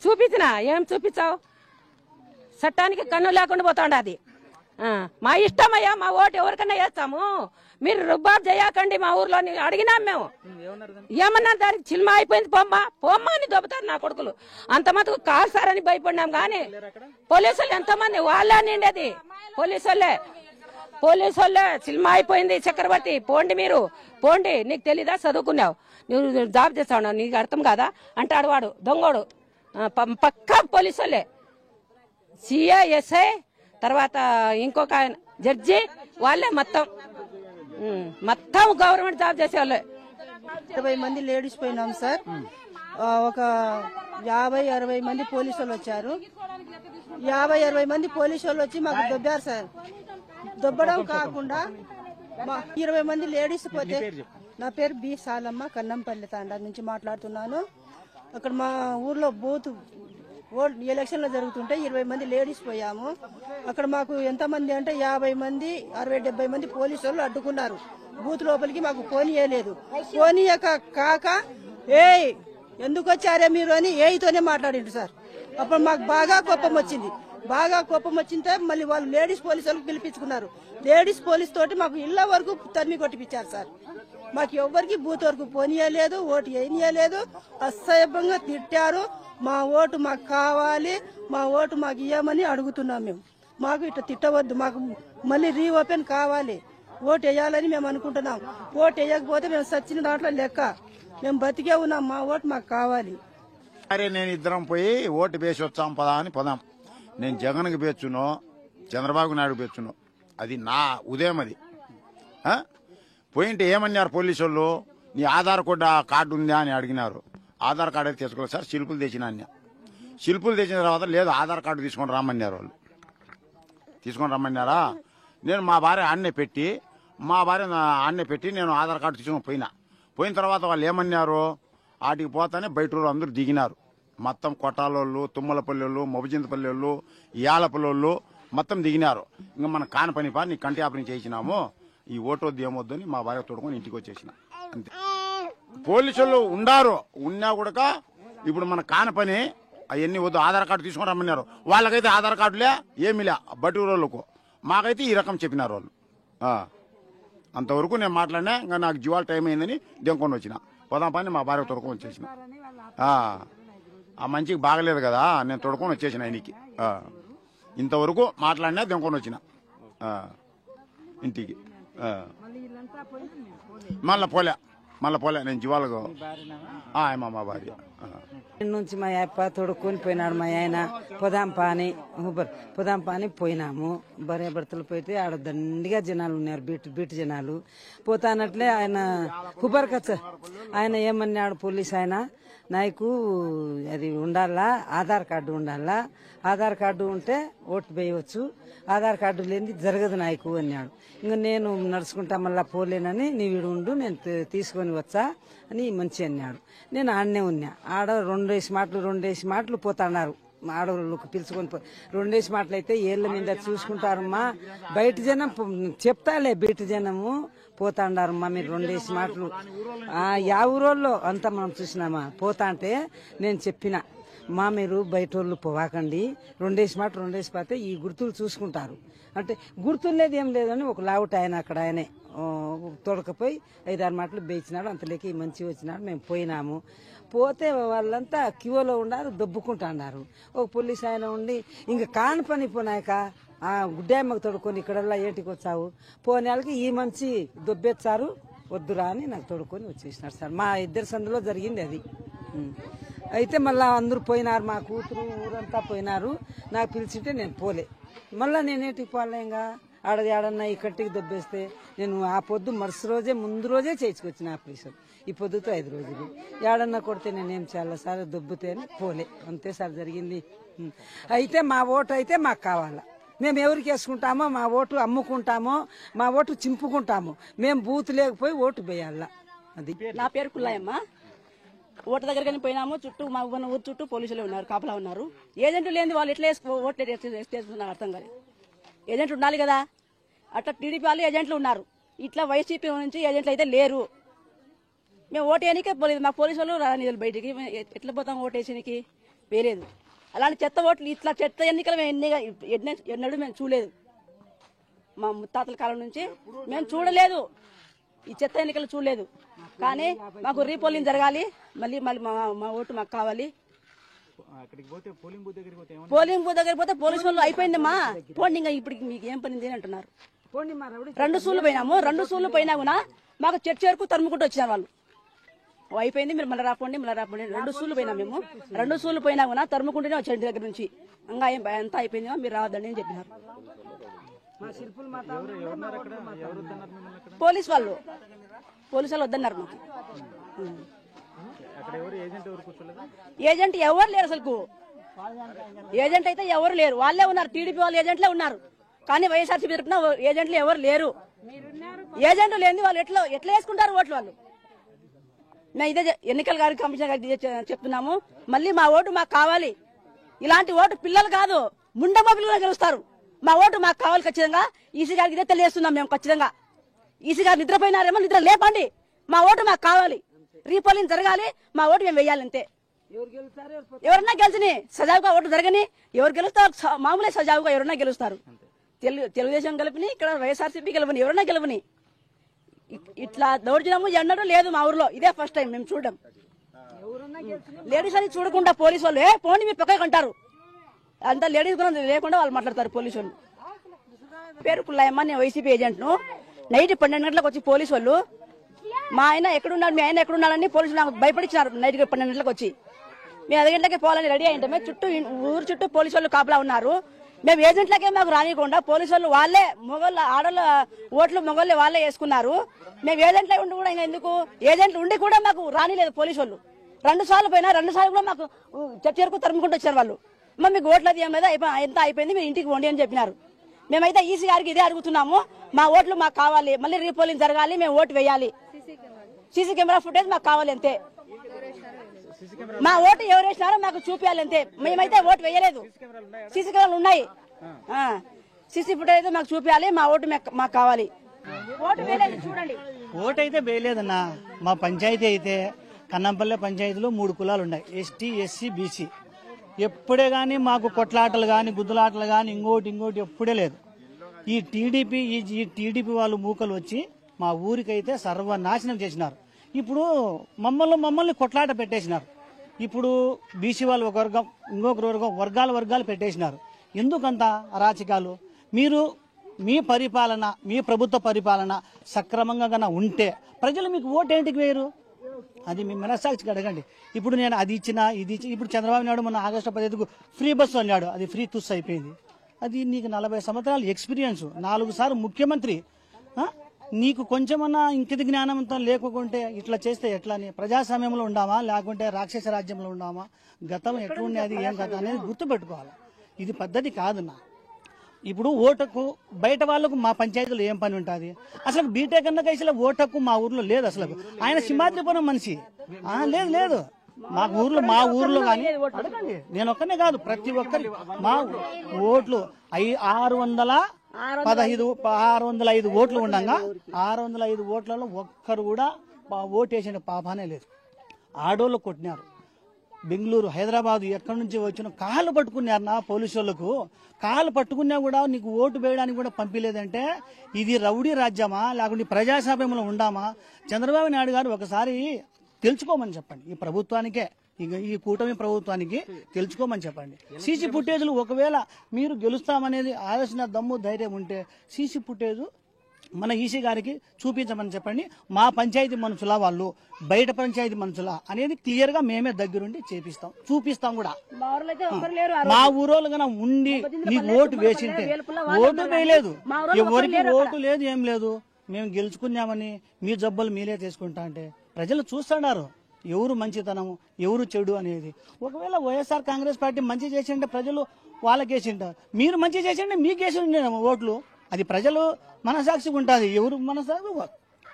చూపించినా ఏం చూపించావు? చట్టానికి కన్ను లేకుండా పోతాండ అది. మా ఇష్టమయ్యా, మా ఓటు ఎవరికన్నా వేస్తాము. మీరు రుబాబ్ చేయకండి. మా ఊర్లో అడిగినాం మేము. ఏమన్నా దానికి సినిమా అయిపోయింది పోమ్మా అని దొబ్బుతారు నా కొడుకులు. అంతమంది కాల్సారని భయపడినాం. కానీ పోలీసులు ఎంతమంది వాళ్ళే నిండేది. పోలీసులే సినిమా అయిపోయింది చక్రవర్తి, మీరు పోండి. నీకు తెలీదా? చదువుకున్నావు, నువ్వు జాబ్ చేస్తావు, నీకు అర్థం కాదా అంటాడు వాడు దొంగోడు. పక్కా పోలీసులే, సిఐ, ఎస్ఐ, తర్వాత ఇంకొక జడ్జి వాళ్ళే మొత్తం గవర్నమెంట్ జాబ్ చేసేవాళ్ళే. 20 మంది లేడీస్ పోయినాం సార్. ఒక 50-60 మంది పోలీసు వాళ్ళు వచ్చారు. 50-60 మంది పోలీసు వాళ్ళు వచ్చి మాకు దొబ్బారు సార్. దొబ్బడం కాకుండా 20 మంది లేడీస్ పోతే, నా పేరు బి సాలమ్మ, కన్నంపల్లి తాండా నుంచి మాట్లాడుతున్నాను. అక్కడ మా ఊర్లో బూత్ ఎలక్షన్లు జరుగుతుంటే 20 మంది లేడీస్ పోయాము. అక్కడ మాకు ఎంతమంది అంటే 50 మంది 60-70 మంది పోలీసు వాళ్ళు అడ్డుకున్నారు. బూత్ లోపలికి మాకు పోనీయలేదు. పోనీయక కాక ఎందుకు వచ్చారే మీరు అని ఏయితోనే మాట్లాడిండు సార్. అప్పుడు మాకు బాగా కోపం వచ్చింది. వచ్చింటే మళ్ళీ వాళ్ళు లేడీస్ పోలీసు వాళ్ళకి పిలిపించుకున్నారు. లేడీస్ పోలీస్ తోటి మాకు ఇళ్ల వరకు తరిమి కొట్టిపించారు సార్. మాకు ఎవ్వరికి బూత్ వరకు పోనీయలేదు, ఓటు వేయనీయలేదు. అసహ్యంగా తిట్టారు. మా ఓటు మాకు కావాలి, మా ఓటు మాకు ఇవ్వమని అడుగుతున్నాం మేము. మాకు ఇట్లా తిట్టవద్దు, మాకు మళ్ళీ రీఓపెన్ కావాలి, ఓటు వేయాలని మేము అనుకుంటున్నాం. ఓటు వేయకపోతే మేము సచ్చిన దాంట్లో లెక్క. మేము బతికే ఉన్నాం, మా ఓటు మాకు కావాలి. అరే నేను ఇద్దరం పోయి ఓటు వేసి వచ్చాం పదా అని పోదాం. నేను జగన్కి పేర్చునో చంద్రబాబు నాయుడు పేర్చునో, అది నా ఉదయం. అది పోయింటే ఏమన్నారు పోలీసు వాళ్ళు, నీ ఆధార్ కార్డు ఉందా అని అడిగినారు. ఆధార్ కార్డు అయితే తీసుకోలేదు సార్, శిల్పులు తెచ్చిన అన్న. శిల్పులు తెచ్చిన తర్వాత లేదు ఆధార్ కార్డు తీసుకొని రమ్మన్నారు. వాళ్ళు తీసుకొని రమ్మన్నారా. నేను మా భార్య ఆన్నే పెట్టి నేను ఆధార్ కార్డు తీసుకొని పోయిన తర్వాత వాళ్ళు ఏమన్నారు, వాటికి పోతానే బయట వాళ్ళు అందరూ దిగినారు. మొత్తం కొట్టాలోళ్ళు, తుమ్మలపల్లి వాళ్ళు, మొబజింతపల్లి వాళ్ళు, యాలపల్లి వాళ్ళు మొత్తం దిగినారు. ఇంకా మన కాని పని నీ కంటి ఆపరేషన్ చేసినాము, ఈ ఓటు వద్దు ఏమొద్దు అని మా భార్య తోడుకొని ఇంటికి వచ్చేసిన అంతే. పోలీసులు ఉన్నా కూడా ఇప్పుడు మన కాని పని అవన్నీ వద్దు, ఆధార్ కార్డు తీసుకొని రమ్మన్నారు. వాళ్ళకైతే ఆధార్ కార్డులే ఏమిలే బట్టి వాళ్ళకు, మాకైతే ఈ రకం చెప్పినారు వాళ్ళు. అంతవరకు నేను మాట్లాడినా. ఇంకా నాకు జీవాల టైం అయిందని దెంకొని వచ్చిన పోదాం పని మా భార్య తొడుకొని వచ్చేసిన. ఆ మంచికి బాగలేదు కదా, నేను తొడుకొని వచ్చేసిన ఆయనకి. ఇంతవరకు మాట్లాడినా దెంకొని వచ్చిన ఇంటికి. మళ్ళీ పోలే నేను జీవాలకు మా భార్య నుంచి మా అప్ప తొడుక్కొని పోయినాడు. మా ఆయన పొదాం పాని పోయినాము. భార్య భర్తలు పోయితే ఆడ దండిగా జనాలు ఉన్నారు, బీట్ జనాలు. పోతానట్లే ఆయన హుబర్కచ్చ ఆయన ఏమన్నాడు పోలీస్ ఆయన, నాకు అది ఉండాలా, ఆధార్ కార్డు ఉండాలా, ఆధార్ కార్డు ఉంటే ఓటు వేయవచ్చు, ఆధార్ కార్డు లేని జరగదు నాకు అన్నాడు. ఇంకా నేను నడుచుకుంటా మళ్ళీ పోలేనని నీ వీడు ఉండు, నేను తీసుకొని వచ్చా అని మంచి అన్నాడు. నేను ఆడనే ఉన్నా. ఆడ 2 మాటలు పోతాన్నారు. ఆడవాళ్ళకు పిలుచుకొని 2 మాటలు అయితే ఏళ్ళ మీద చూసుకుంటారమ్మా. బయట జనం చెప్తాలే, బయట జనము పోతాండారమ్మా మీరు 2 మాటలు. యా ఊరోళ్ళు అంతా మనం చూసినామా. పోతా అంటే నేను చెప్పిన మీరు బయట వాళ్ళు పోవాకండి, 2 మాటలు పోతే ఈ గుర్తులు చూసుకుంటారు అంటే గుర్తులు లేదు ఏం లేదని ఒక లావుట్ ఆయన అక్కడ ఆయనే తొడకపోయి 5-6 మాటలు బేచినాడు. అంతలోకి మంచి వచ్చినాడు. మేము పోయినాము. పోతే వాళ్ళంతా క్యూలో ఉన్నారు, దొబ్బుకుంటున్నారు. ఒక పోలీస్ ఆయన ఉండి ఇంకా కాని పని పోనాక గుడ్డామ్మకు తొడుకొని ఇక్కడల్లా ఏంటికి వచ్చావు, పోనీ వాళ్ళకి ఈ మంచి దొబ్బెచ్చారు, వద్దురా అని నాకు తొడుకొని వచ్చేసినారు సార్. మా ఇద్దరి సందులో జరిగింది అది. అయితే మళ్ళీ అందరూ పోయినారు, మా కూతురు ఊరంతా పోయినారు. నాకు పిలిచింటే నేను పోలే. మళ్ళీ నేనేటికి పోలే. ఇంకా ఆడన్నా ఇక్కడికి దొబ్బేస్తే నేను ఆ పొద్దు ముందు రోజే చేయించుకొచ్చిన ఆపరేషన్. ఈ పొద్దుతో 5 రోజులు. ఏడన్నా కొడితే నేనేం చేయాలి సార్, దొబ్బితే అని పోలే. అంతే సార్ జరిగింది. అయితే మా ఓటు అయితే మాకు కావాలా. మేము ఎవరికి వేసుకుంటామో, మా ఓటు అమ్ముకుంటామో, మా ఓటు చింపుకుంటామో, మేము బూత్ లేకపోయి ఓటు వేయాలా. అది నా పేరు కుల్లాయమ్మ. ఓటు దగ్గరకని పోయినాము. చుట్టూ మా ఊరు చుట్టూ పోలీసులు ఉన్నారు, కాపలా ఉన్నారు. ఏజెంట్లు లేని వాళ్ళు ఎట్లా ఓట్లు వేసుకున్నారు అర్థం కాదు. ఏజెంట్లు ఉండాలి కదా. అట్లా టీడీపీ వాళ్ళు ఏజెంట్లు ఉన్నారు. ఇట్లా వైసీపీ నుంచి ఏజెంట్లు అయితే లేరు. మేము ఓటు వేయనికే పోలేదు. మా పోలీసు వాళ్ళు రానిది బయటికి. ఎట్లా పోతాం ఓటు వేసేనికి? వేయలేదు. అలాంటి చెత్త ఓట్లు, ఇట్లా చెత్త ఎన్నికలు మేము ఎన్నడూ మేము చూడలేదు. మా ముత్తాతల కాలం నుంచి మేము చూడలేదు, ఈ చెత్త ఎన్నికలు చూడలేదు. కానీ మాకు రీపోలింగ్ జరగాలి, మళ్ళీ మా ఓటు మాకు కావాలి. పోలింగ్ బూత్ దగ్గర పోతే పోలీసు వాళ్ళు అయిపోయిందమ్మా పోండి, ఇంకా ఇప్పుడు మీకు ఏం పనింది అని అంటున్నారు. 2 సూళ్ళు పోయినాము. 2 సూళ్ళు పోయినా కూడా మాకు చెరుకు తరుముకుంటూ వచ్చినారు వాళ్ళు. అయిపోయింది, మీరు మళ్ళీ రాపోండి 2 సూళ్ళు పోయినా మేము. 2 సూళ్ళు పోయినా కూడా తరుముకుంటూనే వచ్చారు ఇంటి దగ్గర నుంచి. ఇంకా ఎంత అయిపోయిందో మీరు రావద్దండి అని చెప్పినారు. పోలీసు వాళ్ళు వద్దన్నారు మాకు. ఏజెంట్ ఎవరు లేరు అసలు. ఏజెంట్ అయితే ఎవరు లేరు, వాళ్ళే ఉన్నారు, టీడీపీ వాళ్ళు ఏజెంట్లే ఉన్నారు. కానీ వైఎస్ఆర్సీపీ తరఫున ఏజెంట్లు ఎవరు లేరు. ఏజెంట్లు లేని వాళ్ళు ఎట్లా వేసుకుంటారు ఓట్లు వాళ్ళు? మేము ఇదే ఎన్నికల గారికి కమిషనర్ గారికి చెప్తున్నాము, మళ్ళీ మా ఓటు మాకు కావాలి. ఇలాంటి ఓటు పిల్లలు కాదు, ముండమ్మ పిల్లలు గెలుస్తారు. మా ఓటు మాకు కావాలి ఖచ్చితంగా. ఈసీ గారికి ఇదే తెలియజేస్తున్నాం మేము ఖచ్చితంగా. ఈసీ గారు నిద్రపోయినారేమో, నిద్ర లేపండి. మా ఓటు మాకు కావాలి, రీపోలింగ్ జరగాలి, మా ఓటు మేము వెయ్యాలి అంతే. ఎవరన్నా గెలిచిని సజావుగా ఓటు జరగని, ఎవరు గెలుస్తారు మామూలే సజావుగా ఎవరన్నా గెలుస్తారు. తెలుగుదేశం గెలుపుని, ఇక్కడ వైఎస్ఆర్సీపీ గెలుపుని, ఎవరన్నా గెలుపుని. ఇట్లా దౌర్జన్యము ఎన్నడూ లేదు మా ఊర్లో, ఇదే ఫస్ట్ టైం మేము చూడడం. లేడీస్ అని చూడకుండా పోలీసు వాళ్ళు పోనీ మీ పక్కకి అంటారు, అంతా లేడీస్ కూడా లేకుండా వాళ్ళు మాట్లాడతారు పోలీసు వాళ్ళు. పేరు పుల్లయ్యమ్మ, నేను వైసీపీ ఏజెంట్ను. నైట్ 12 గంటలకు వచ్చి పోలీసు వాళ్ళు మా ఆయన ఎక్కడున్నాడు, మీ ఆయన ఎక్కడున్నాడని పోలీసులు నాకు భయపడిచ్చినారు. నైట్ 12 గంటలకు వచ్చి మేము 5 గంటలకి పోవాలని రెడీ అయింటే చుట్టూ ఊరు చుట్టూ పోలీసు వాళ్ళు కాపలా ఉన్నారు. మేము ఏజెంట్లకే మాకు రానియకుండా పోలీసు వాళ్ళు వాళ్ళే మొగోళ్ళ ఆడోళ్ళ ఓట్లు మొగోళ్ళే వాళ్ళే వేసుకున్నారు. మేము ఏజెంట్లే ఉండి కూడా ఇంకా ఎందుకు, ఏజెంట్లు ఉండి కూడా మాకు రానిలేదు పోలీసు వాళ్ళు. 2 సార్లు పోయినా 2 సార్లు కూడా మాకు చర్చ వరకు తరుముకుంటూ వచ్చారు వాళ్ళు. మీకు ఓట్లది ఏం లేదా, ఎంత అయిపోయింది, మీరు ఇంటికి పోండి అని చెప్పినారు. మేమైతే ఈసీ గారికి ఇదే అడుగుతున్నాము, మా ఓట్లు మాకు కావాలి, మళ్ళీ రీపోలింగ్ జరగాలి, మేము ఓటు వేయాలి, సీసీ కెమెరా ఫుటేజ్ మాకు కావాలి అంతే. మా ఓటు ఎవరు వేసినారో మాకు చూపించాలి అంతే. మేమైతే ఓటు వేయలేదు, సీసీ కెమెరాలు ఉన్నాయి, సీసీ ఫుటేజ్ మాకు చూపించాలి, మా ఓటు మాకు కావాలి. ఓటు వేయలేదు చూడండి. ఓటు అయితే వేయలేదన్నా. మా పంచాయతీ అయితే కన్నంపల్లె పంచాయతీలో 3 కులాలు ఉన్నాయి, ఎస్టీ, ఎస్సీ, బీసీ. ఎప్పుడే కానీ మాకు కొట్లాటలు కానీ గుద్దులాటలు కానీ ఇంకోటి ఎప్పుడే లేదు. ఈ టీడీపీ వాళ్ళు మూకలు వచ్చి మా ఊరికైతే సర్వనాశనం చేసినారు. ఇప్పుడు మమ్మల్ని కొట్లాట పెట్టేసినారు. ఇప్పుడు బీసీ వాళ్ళు ఒక వర్గం, ఇంకొక వర్గం, వర్గాలు పెట్టేసినారు. ఎందుకంత అరాచకాలు? మీరు మీ పరిపాలన, మీ ప్రభుత్వ పరిపాలన సక్రమంగా గన ఉంటే ప్రజలు మీకు ఓటేంటికి వేయరు? అది మీ మనస్సాక్షికి అడగండి. ఇప్పుడు నేను అది ఇచ్చిన ఇది ఇచ్చి, ఇప్పుడు చంద్రబాబు నాయుడు మొన్న ఆగస్టు 15కు ఫ్రీ బస్సు అన్నాడు, అది ఫ్రీ తుస్సు అయిపోయింది. అది నీకు 40 సంవత్సరాల ఎక్స్పీరియన్స్, 4 సార్లు ముఖ్యమంత్రి, నీకు కొంచెమన్నా ఇంకిత జ్ఞానంతో లేకుంటే ఇట్లా చేస్తే ఎట్లా అని? ప్రజాస్వామ్యంలో ఉండామా లేకుంటే రాక్షస రాజ్యంలో ఉండామా? గతం ఎట్లుండేది ఏం కథ అనేది గుర్తుపెట్టుకోవాలి. ఇది పద్ధతి కాదన్నా. ఇప్పుడు ఓటకు బయట వాళ్ళకు మా పంచాయతీలో ఏం పని ఉంటుంది? అసలు బీటెక్ అన్న కేసులో ఓటకు మా ఊర్లో లేదు. అసలు ఆయన సింహాద్రిపురం మనిషి లేదు. మా ఊర్లో కానీ అడగండి, నేను ఒక్కనే కాదు, ప్రతి ఒక్కరి మా ఓట్లు 605 ఓట్లు ఉండగా 605 ఓట్లలో ఒక్కరు కూడా ఓటేసిన పాపానే లేదు. ఆడోళ్ళు కొట్టినారు. బెంగళూరు, హైదరాబాద్ ఎక్కడి నుంచి వచ్చిన కాళ్ళు పట్టుకున్నారు నా పోలీసు వాళ్ళకు. కాళ్ళు పట్టుకున్నా కూడా నీకు ఓటు వేయడానికి కూడా పంపించలేదంటే ఇది రౌడీ రాజ్యమా లేకుంటే ప్రజాస్వామ్యంలో ఉండామా? చంద్రబాబు నాయుడు గారు ఒకసారి తెలుసుకోమని చెప్పండి. ఈ ప్రభుత్వానికే, ఈ కూటమి ప్రభుత్వానికి తెలుసుకోమని చెప్పండి. సీసీ ఫుటేజ్లు ఒకవేళ మీరు గెలుస్తామనేది ఆలోచన, దమ్ము, ధైర్యం ఉంటే సీసీ ఫుటేజ్ మన ఈసీ గారికి చూపించమని చెప్పండి. మా పంచాయతీ మనుషుల వాళ్ళు బయట పంచాయతీ మనుషుల అనేది క్లియర్ గా మేమే దగ్గరుండి చూపిస్తాం కూడా. మా ఊరోళ్ళు కన్నా ఉండి నీకు ఓటు వేసింటే, ఓటు వేయలేదు, ఎవరికి ఓటు లేదు, ఏం లేదు, మేము గెలుచుకున్నామని మీ జబ్బులు మీరే తీసుకుంటా అంటే ప్రజలు చూస్తున్నారు ఎవరు మంచితనము ఎవరు చెడు అనేది. ఒకవేళ వైఎస్ఆర్ కాంగ్రెస్ పార్టీ మంచి చేసింటే ప్రజలు వాళ్ళకేసింటారు, మీరు మంచి చేసింటే మీకేసి ఓట్లు. అది ప్రజలు మనసాక్షిగా ఉంటుంది. ఎవరు మనసాక్షి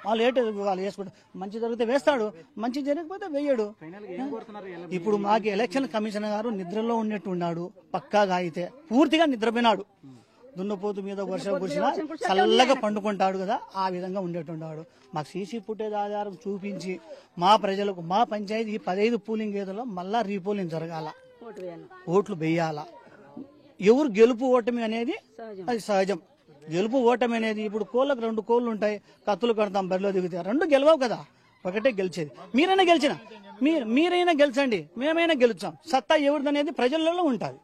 వాళ్ళు వాళ్ళు వేసుకుంటారు. మంచి జరిగితే వేస్తాడు, మంచి జరగకపోతే వేయడు. ఇప్పుడు మాకు ఎలక్షన్ కమిషనర్ గారు నిద్రలో ఉన్నట్టు ఉన్నాడు. పక్కాగా అయితే పూర్తిగా నిద్రపోయినాడు. దున్నపోతు మీద వర్షం కురిసినా చల్లగా పండుకుంటాడు కదా, ఆ విధంగా ఉండేట్టున్నాడు. మాకు సీసీ ఫుటేజ్ ఆధారం చూపించి మా ప్రజలకు, మా పంచాయతీ 15 పోలింగ్ గేదెలో మళ్ళా రీపోలింగ్ జరగాల, ఓట్లు వేయాల. ఎవరు గెలుపు ఓటమి అనేది అది సహజం. గెలుపు ఓటమి అనేది ఇప్పుడు కోళ్ళకు 2 కోళ్ళు ఉంటాయి, కత్తులు కడతాం, బరిలో దిగుతాయి, 2 గెలవవు కదా, ఒకటే గెలిచేది. మీరైనా గెలిచండి, మేమైనా గెలుచాం. సత్తా ఎవరిదనేది ప్రజలలో ఉంటుంది.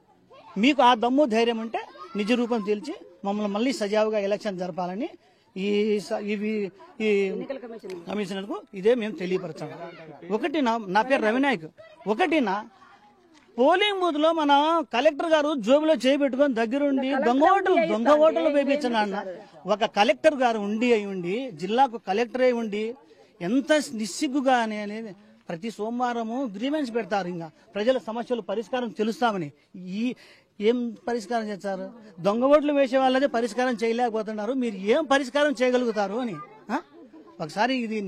మీకు ఆ దమ్ము ధైర్యం ఉంటే నిజ రూపం తెలిసి మమ్మల్ని మళ్ళీ సజావుగా ఎలక్షన్ జరపాలని ఈ కమిషనర్ కు ఇదే మేము తెలియపరచాము. ఒకటి నా పేరు రవినాయక్. ఒకటి పోలింగ్ బూత్ లో మన కలెక్టర్ గారు జోబులో చేపెట్టుకొని దగ్గరుండి దొంగ ఓటర్లు వేయించండి. ఒక కలెక్టర్ గారు ఉండి జిల్లాకు కలెక్టర్ అయి ఉండి ఎంత నిస్సిగ్గుగా అనేది ప్రతి సోమవారము గ్రీవెన్స్ పెడతారు. ఇంకా ప్రజల సమస్యలు పరిష్కారం తెలుస్తామని ఏం పరిష్కారం చేస్తారు? దొంగ ఓట్లు వేసే వాళ్ళదే పరిష్కారం చేయలేకపోతున్నారు, మీరు ఏం పరిష్కారం చేయగలుగుతారు అని. ఒకసారి ఇది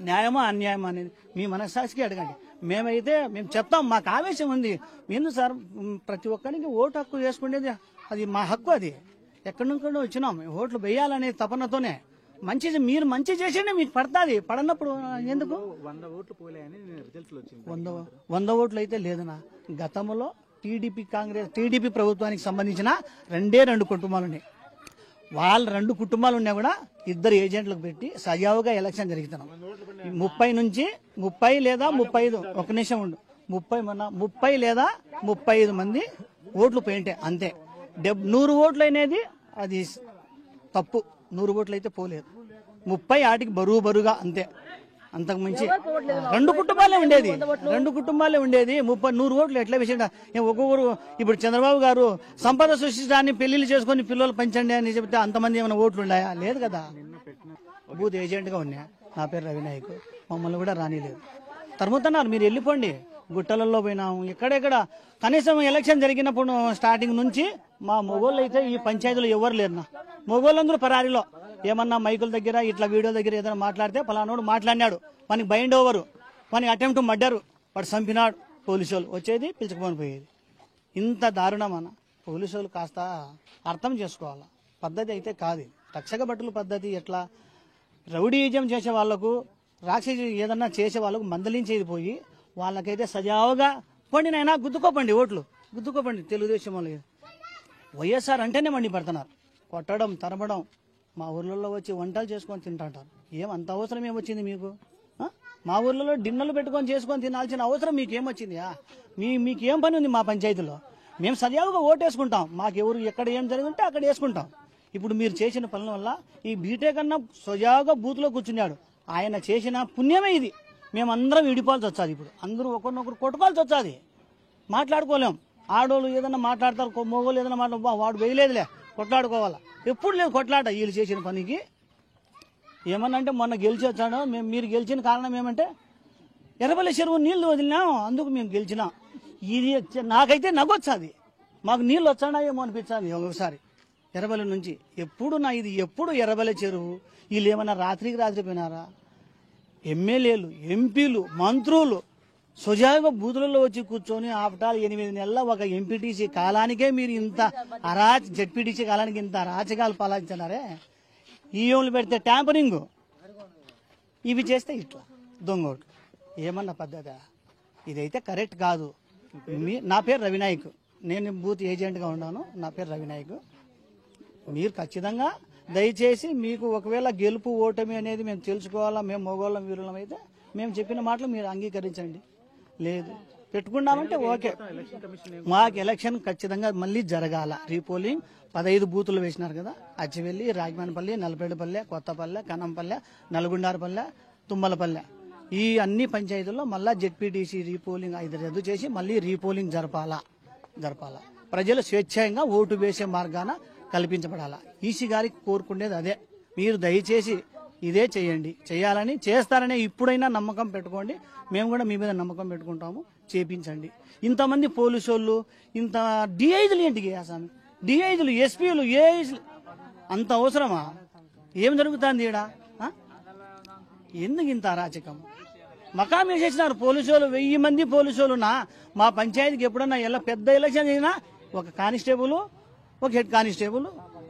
న్యాయమా అన్యాయమా అనేది మీ మనస్సాక్షికి అడగండి. మేము చెప్తాం, మాకు ఆవేశం ఉంది. ఎందుకు సార్ ప్రతి ఒక్కరికి ఓటు హక్కు వేసుకునేది అది మా హక్కు. అది ఎక్కడి నుంచి వచ్చినాం, ఓట్లు వేయాలనే తపనతోనే. మీరు మంచి చేసేనే మీకు పడుతుంది, పడనప్పుడు ఎందుకు? 100 ఓట్లు పోలేని రిజల్ట్స్ వచ్చింది. 100 ఓట్లు అయితే లేదనా. గతంలో టీడీపీ ప్రభుత్వానికి సంబంధించిన 2 కుటుంబాలు ఉన్నాయి. వాళ్ళ 2 కుటుంబాలు ఉన్నా కూడా 2 ఏజెంట్లకు పెట్టి సజావుగా ఎలక్షన్ జరుగుతున్నాం. 30 లేదా 35 ఒక నిమిషం ఉండు 30 లేదా 35 మంది ఓట్లు పోయింటే అంతే. 100 ఓట్లు అనేది అది తప్పు. 100 ఓట్లు అయితే పోలేదు. 30 ఆటికి బరువుగా అంతే. అంతకు మించి 2 కుటుంబాలే ఉండేది. 100 ఓట్లు ఎట్లా వేసిండ? ఒక్కొక్కరు ఇప్పుడు చంద్రబాబు గారు సంపద సృష్టించడాన్ని పెళ్లిళ్ళు చేసుకుని పిల్లలు పెంచండి అని చెప్తే అంతమంది ఏమైనా ఓట్లు ఉన్నాయా? లేదు కదా. బూత్ ఏజెంట్ గా ఉన్నా. నా పేరు రవినాయక్. మమ్మల్ని కూడా రానిలేదు, తరుముతున్నారు. మీరు వెళ్ళిపోండి. గుట్టలలో పోయినాము, ఎక్కడెక్కడ. కనీసం ఎలక్షన్ జరిగినప్పుడు స్టార్టింగ్ నుంచి మా మొగోళ్ళు అయితే ఈ పంచాయతీలో ఎవరు లేరునా. మొగోళ్ళందరూ పరారీలో. ఏమన్నా మైకుల దగ్గర ఇట్లా వీడియో దగ్గర ఏదైనా మాట్లాడితే పలానోడు మాట్లాడినాడు, మనకి బైండ్ ఓవరు, మనకి అటెంప్ట్ మర్డరు, వాడు చంపినాడు. పోలీసు వాళ్ళు వచ్చేది పిలుచుకొని పోయేది. ఇంత దారుణమన్న. పోలీసు వాళ్ళు కాస్త అర్థం చేసుకోవాలా. పద్ధతి అయితే కాదు. రక్షక భటుల పద్ధతి ఎట్లా? రౌడీజం చేసే వాళ్లకు, రాక్షసి ఏదన్నా చేసే వాళ్ళకు మందలించేది పోయి వాళ్ళకైతే సజావుగా పండి నైనా గుద్దుకోపండి, ఓట్లు గుద్దుకోపండి. తెలుగుదేశం వాళ్ళు వైఎస్ఆర్ అంటేనే మండి పడుతున్నారు. కొట్టడం, తరమడం. మా ఊర్లలో వచ్చి వంటలు చేసుకొని తింటాంటారు. అంత అవసరం ఏమొచ్చింది మీకు? మా ఊర్లలో డిన్నర్లు పెట్టుకొని చేసుకొని తినాల్సిన అవసరం మీకేమొచ్చింది? మీకేం పని ఉంది మా పంచాయతీలో? మేము సజావుగా ఓటేసుకుంటాం. మాకెవరు ఎక్కడ ఏం జరిగింటే అక్కడ వేసుకుంటాం. ఇప్పుడు మీరు చేసిన పనుల వల్ల ఈ బీటెక్ అన్న సజావుగా బూత్లో కూర్చున్నాడు. ఆయన చేసిన పుణ్యమే ఇది. మేమందరం విడిపోవాల్సి వచ్చాది. ఇప్పుడు అందరూ ఒకరినొకరు కొట్టుకోవాల్సి వచ్చాది. మాట్లాడుకోలేం. ఆడోళ్ళు ఏదన్నా మాట్లాడతారు, మొగోళ్ళు ఏదైనా మాట్లాడు, వాడు వేయలేదులే కొట్లాడుకోవాలా. ఎప్పుడు లేదు కొట్లాట వీళ్ళు చేసిన పనికి. ఏమన్నంటే మొన్న గెలిచి వచ్చాడు. మీరు గెలిచిన కారణం ఏమంటే ఎర్రబల్లి చెరువు నీళ్లు వదిలినాం, అందుకు మేము గెలిచినాం. ఇది నాకైతే నగొచ్చాది. మాకు నీళ్ళు వచ్చాడా ఏమో అనిపించాది ఒకసారి. ఎర్రబల్లి నుంచి ఎప్పుడు ఎర్రబల్లి చెరువు. వీళ్ళు ఏమన్నా రాత్రికి రాత్రి పోయినారా? ఎమ్మెల్యేలు, ఎంపీలు, మంత్రులు సుజావుగా బూతులలో వచ్చి కూర్చొని ఆపటాలు 8 నెలల ఒక ఎంపీటీసీ కాలానికే మీరు ఇంత జెడ్పీటీసీ కాలానికి ఇంత అరాచకాలు పాలించినారే. ఈఎంలు పెడితే ట్యాంపరింగ్, ఇవి చేస్తే ఇట్లా దొంగోట్లు. ఏమన్నా పద్ధతి? ఇదైతే కరెక్ట్ కాదు. నా పేరు రవినాయక్. నేను బూత్ ఏజెంట్గా ఉన్నాను. నా పేరు రవినాయక్. మీరు ఖచ్చితంగా దయచేసి మీకు ఒకవేళ గెలుపు ఓటమి అనేది మేము తెలుసుకోవాలా. మేము మగోళ్ళం వీరులం అయితే మేము చెప్పిన మాటలు మీరు అంగీకరించండి. లేదు పెట్టుకున్నామంటే ఓకే. మాకు ఎలక్షన్ ఖచ్చితంగా మళ్ళీ జరగాల. రీపోలింగ్ 15 బూతులు వేసినారు కదా. అచ్చివెల్లి, రాజమానపల్లి, నలపేడుపల్లె, కొత్తపల్లె, కనంపల్లె, నల్గొండారపల్లె, తుమ్మలపల్లె, ఈ అన్ని పంచాయతీల్లో మళ్ళా జెడ్పీటీసీ రీపోలింగ్ 5 రద్దు చేసి మళ్ళీ రీపోలింగ్ జరపాలా. ప్రజలు స్వేచ్ఛంగా ఓటు వేసే మార్గాన కల్పించబడాలా. ఈసీ గారికి కోరుకునేది అదే. మీరు దయచేసి ఇదే చేయాలని చేస్తారనే ఇప్పుడైనా నమ్మకం పెట్టుకోండి. మేము కూడా మీ మీద నమ్మకం పెట్టుకుంటాము. చేపించండి. ఇంతమంది పోలీసు వాళ్ళు, ఇంత డిఐజీలు ఏంటికి స్వామి? డిఐజీలు, ఎస్పీలు, ఏఐజీలు అంత అవసరమా? ఏం జరుగుతుంది ఈడ? ఎందుకు ఇంత అరాచకం? మకాం వేసేసినారు పోలీసు వాళ్ళు. 1000 మంది పోలీసు వాళ్ళు. మా పంచాయతీకి ఎప్పుడన్నా పెద్ద ఎలక్షన్ అయినా ఒక కానిస్టేబుల్, ఒక హెడ్ కానిస్టేబుల్,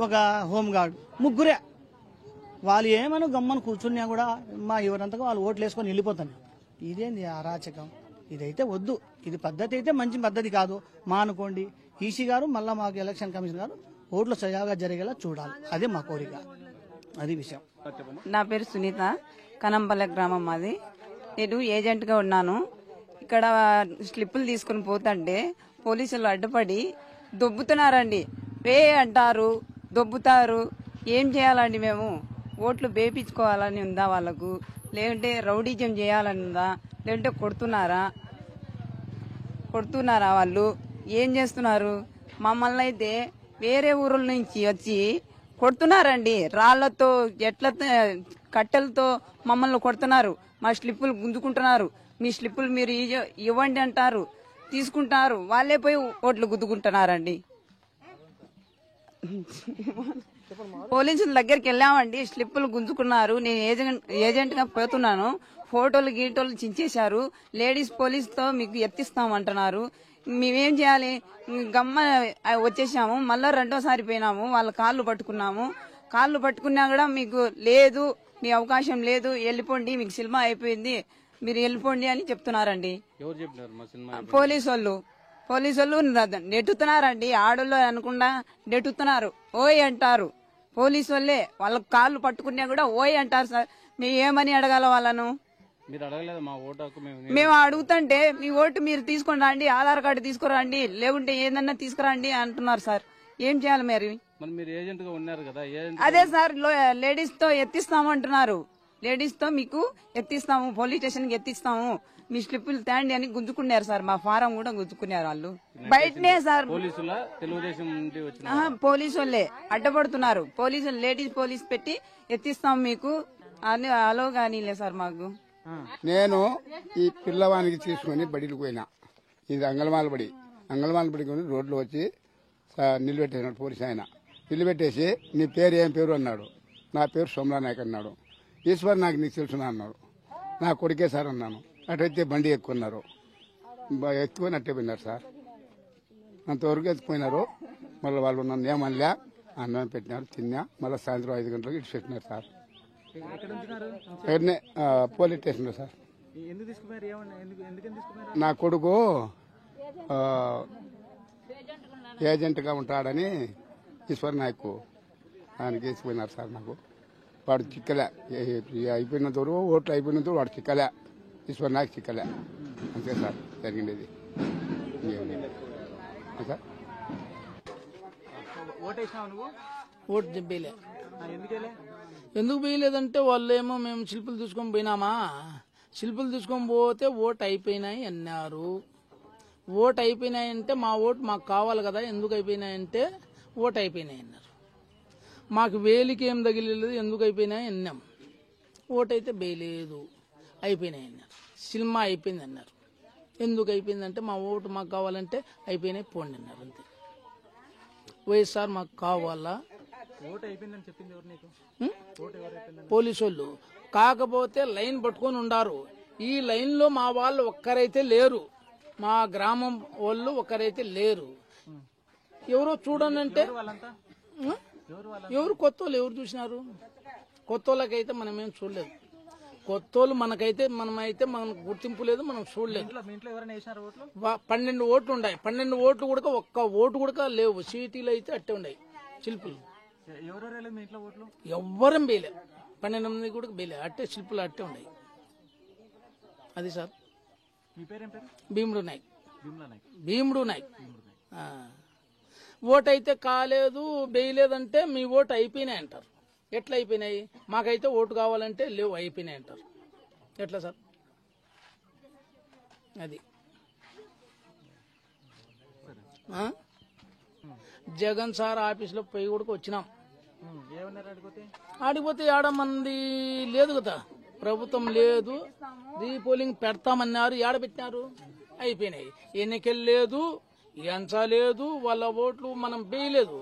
ఒక హోంగార్డు, ముగ్గురే. వాళ్ళు ఏమన్నా గమ్మని కూర్చున్నా కూడా ఎవరంతగా వాళ్ళు ఓట్లు వేసుకొని వెళ్ళిపోతాను. ఇదేంది అరాచకం? ఇదైతే వద్దు. ఇది పద్ధతి అయితే మంచి పద్ధతి కాదు. అనుకోండి. ఈసీ గారు మళ్ళీ మాకు ఎలక్షన్ కమిషన్ గారు ఓట్లు సజావుగా జరిగేలా చూడాలి. అదే మా కోరిక. అది విషయం. నా పేరు సునీత. కనంపల్లె గ్రామం మాది. నేను ఏజెంట్గా ఉన్నాను. ఇక్కడ స్లిప్పులు తీసుకుని పోతుంటే పోలీసులు అడ్డుపడి దొబ్బుతున్నారండి. వే అంటారు, దొబ్బుతారు. ఏం చేయాలండి? మేము ఓట్లు వేయించుకోవాలని ఉందా వాళ్ళకు? లేదంటే రౌడీజం చేయాలని ఉందా? లేదంటే కొడుతున్నారా? కొడుతున్నారా వాళ్ళు? ఏం చేస్తున్నారు? మమ్మల్ని అయితే వేరే ఊరుల నుంచి వచ్చి కొడుతున్నారండి. రాళ్లతో, ఎట్లతో, కట్టెలతో మమ్మల్ని కొడుతున్నారు. మా స్లిప్పులు గుంజుకుంటున్నారు. మీ స్లిప్పులు మీరు ఇవ్వండి అంటారు, తీసుకుంటారు. వాళ్ళే పోయి ఓట్లు గుద్దుకుంటున్నారండి. పోలీసుల దగ్గరికి వెళ్ళామండి, స్లిప్పులు గుంజుకున్నారు. నేను ఏజెంట్ గా పోతున్నాను, ఫోటోలు గీటోలు చించేశారు. లేడీస్ పోలీసుతో మీకు ఎత్తిస్తామంటున్నారు. మేమేం చేయాలి? గమ్మ వచ్చేసాము. మళ్ళా రెండోసారి పోయినాము, వాళ్ళ కాళ్ళు పట్టుకున్నాము. కాళ్ళు పట్టుకున్నా కూడా మీకు లేదు, మీ అవకాశం లేదు, వెళ్ళిపోండి, మీకు సినిమా అయిపోయింది, మీరు వెళ్ళిపోండి అని చెప్తున్నారండి. ఎవరు చెప్పినారు? పోలీసు వాళ్ళు నెట్టుతున్నారండి. ఆడోళ్ళు అనకుండా నెట్టుతున్నారు. ఓయ్ అంటారు పోలీసు వాళ్ళే. వాళ్ళ కాళ్ళు పట్టుకున్నా కూడా ఓయ్ అంటారు. సార్ మేము ఏమని అడగాల వాళ్ళను? మీరు అడగలేదు మా ఓటు హక్కు మేము అడుగుతుంటే మీ ఓటు మీరు తీసుకొని రండి, ఆధార్ కార్డు తీసుకురండి, లేకుంటే ఏదన్నా తీసుకురండి అంటున్నారు. సార్ ఏం చేయాలి మరి? మీరు ఏజెంట్ గా ఉన్నారు కదా, అదే సార్ లేడీస్ తో ఎత్తిస్తాము అంటున్నారు. లేడీస్ తో మీకు ఎత్తిస్తాము, పోలీస్ స్టేషన్ కి ఎత్తిస్తాము, మీ స్లిప్పులు తేండి అని గుంజుకున్నారు సార్. మా ఫారం కూడా గుంజుకున్నారు వాళ్ళు బయటనే సార్. తెలుగుదేశం నుండి వచ్చిన పోలీసు వాళ్ళే అడ్డపడుతున్నారు. పోలీసులు లేడీస్ పోలీస్ పెట్టి ఎత్తిస్తాం మీకు అని అలో కానీ లే సార్ మాకు. నేను ఈ పిల్లవానికి తీసుకుని బడికి పోయినా. ఇది అంగళమాల బడి కొని రోడ్లో వచ్చి నిలబెట్టేసినాడు పోలీసు ఆయన. నిలబెట్టేసి నీ పేరు ఏం పేరు అన్నాడు. నా పేరు సోమలా నాయక్ అన్నాడు. ఈశ్వర్ నాకు నీకు తెలుసునా అన్నాడు. నా కొడుకే సార్ అన్నాను. అటైతే బండి ఎక్కున్నారు, ఎత్తుకొని అట్టే పోయినారు సార్. అంతవరకు ఎత్తుకుపోయినారు. మళ్ళీ వాళ్ళు నన్ను ఏమనలే, అన్నం పెట్టినారు, తిన్నా. మళ్ళీ సాయంత్రం 5 గంటలకు ఇటు పెట్టినారు సార్. పోలీస్ స్టేషన్లో సార్. నా కొడుకు ఏజెంట్గా ఉంటాడని ఈశ్వర్ నాయక్ ఆయనకి వేసిపోయినారు సార్. నాకు వాడు చిక్కలే, అయిపోయినంత వరకు ఓట్లు అయిపోయినంత వాడు చిక్కలే, ఈశ్వర్ నాయక్ చిక్కలే. అంతే సార్ జరిగిండేది. సార్ ఓటు వేయలే. ఎందుకు వేయలేదంటే వాళ్ళు ఏమో మేము శిల్పులు తీసుకొని పోయినామా, శిల్పులు తీసుకొని పోతే ఓటు అయిపోయినాయి అన్నారు. ఓటు అయిపోయినాయంటే మా ఓటు మాకు కావాలి కదా, ఎందుకు అయిపోయినాయంటే ఓటు అయిపోయినాయి అన్నారు. మాకు వేలికి ఏం తగిలేదు, ఎందుకు అయిపోయినాయి అన్నాం. ఓటు అయితే వేయలేదు, అయిపోయినాయి అన్నారు. సినిమా అయిపోయింది అన్నారు. ఎందుకు అయిపోయిందంటే మా ఓటు మాకు కావాలంటే అయిపోయినాయి పోండి అన్నారు. అంతే. వైఎస్ఆర్ మాకు కావాలా, పోలీసు వాళ్ళు. కాకపోతే లైన్ పట్టుకొని ఉండారు. ఈ లైన్ లో మా వాళ్ళు ఒక్కరైతే లేరు, మా గ్రామం వాళ్ళు ఒక్కరైతే లేరు. ఎవరో చూడండి అంటే ఎవరు కొత్త వాళ్ళు ఎవరు చూసినారు? కొత్త వాళ్ళకైతే మనం ఏం చూడలేదు. కొత్త వాళ్ళు మనకైతే మనకు గుర్తింపు లేదు, మనం చూడలేదు. 12 ఓట్లు ఉన్నాయి. 12 ఓట్లు కూడా ఒక్క ఓటు కూడా లేవు. సిటీలో అయితే అట్టే ఉన్నాయి శిల్పులు. ఎవ్వరం వేయలే, 12 మంది కూడా వేయలే. అట్టే శిల్పులు అట్టే ఉన్నాయి. అది సార్. భీముడు నాయక్. ఓటు అయితే కాలేదు, వేయలేదంటే మీ ఓటు అయిపోయినాయి అంటారు. ఎట్లా అయిపోయినాయి? మాకైతే ఓటు కావాలంటే లేవు, అయిపోయినాయి అంటారు. ఎట్లా సార్? అది జగన్ సార్ ఆఫీసులో పోయి కూడా వచ్చినాం. ఆడిపోతే ఆడమంది లేదు కదా, ప్రభుత్వం లేదు, రీపోలింగ్ పెడతామన్నారు. ఏడబెట్టినారు, అయిపోయినాయి. ఎన్నికలు లేదు, ఎంచా లేదు, వాళ్ళ ఓట్లు మనం వేయలేదు.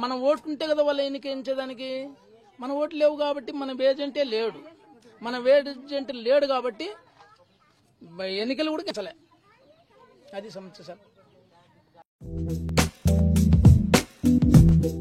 మన ఓట్లు ఉంటే కదా వాళ్ళ ఎన్నికించేదానికి. మన ఓట్లు లేవు కాబట్టి మన ఏజెంటే లేడు. మన ఏజెంట్ లేడు కాబట్టి ఎన్నికలు కూడా ఎంచలే. అది సమస్య సార్.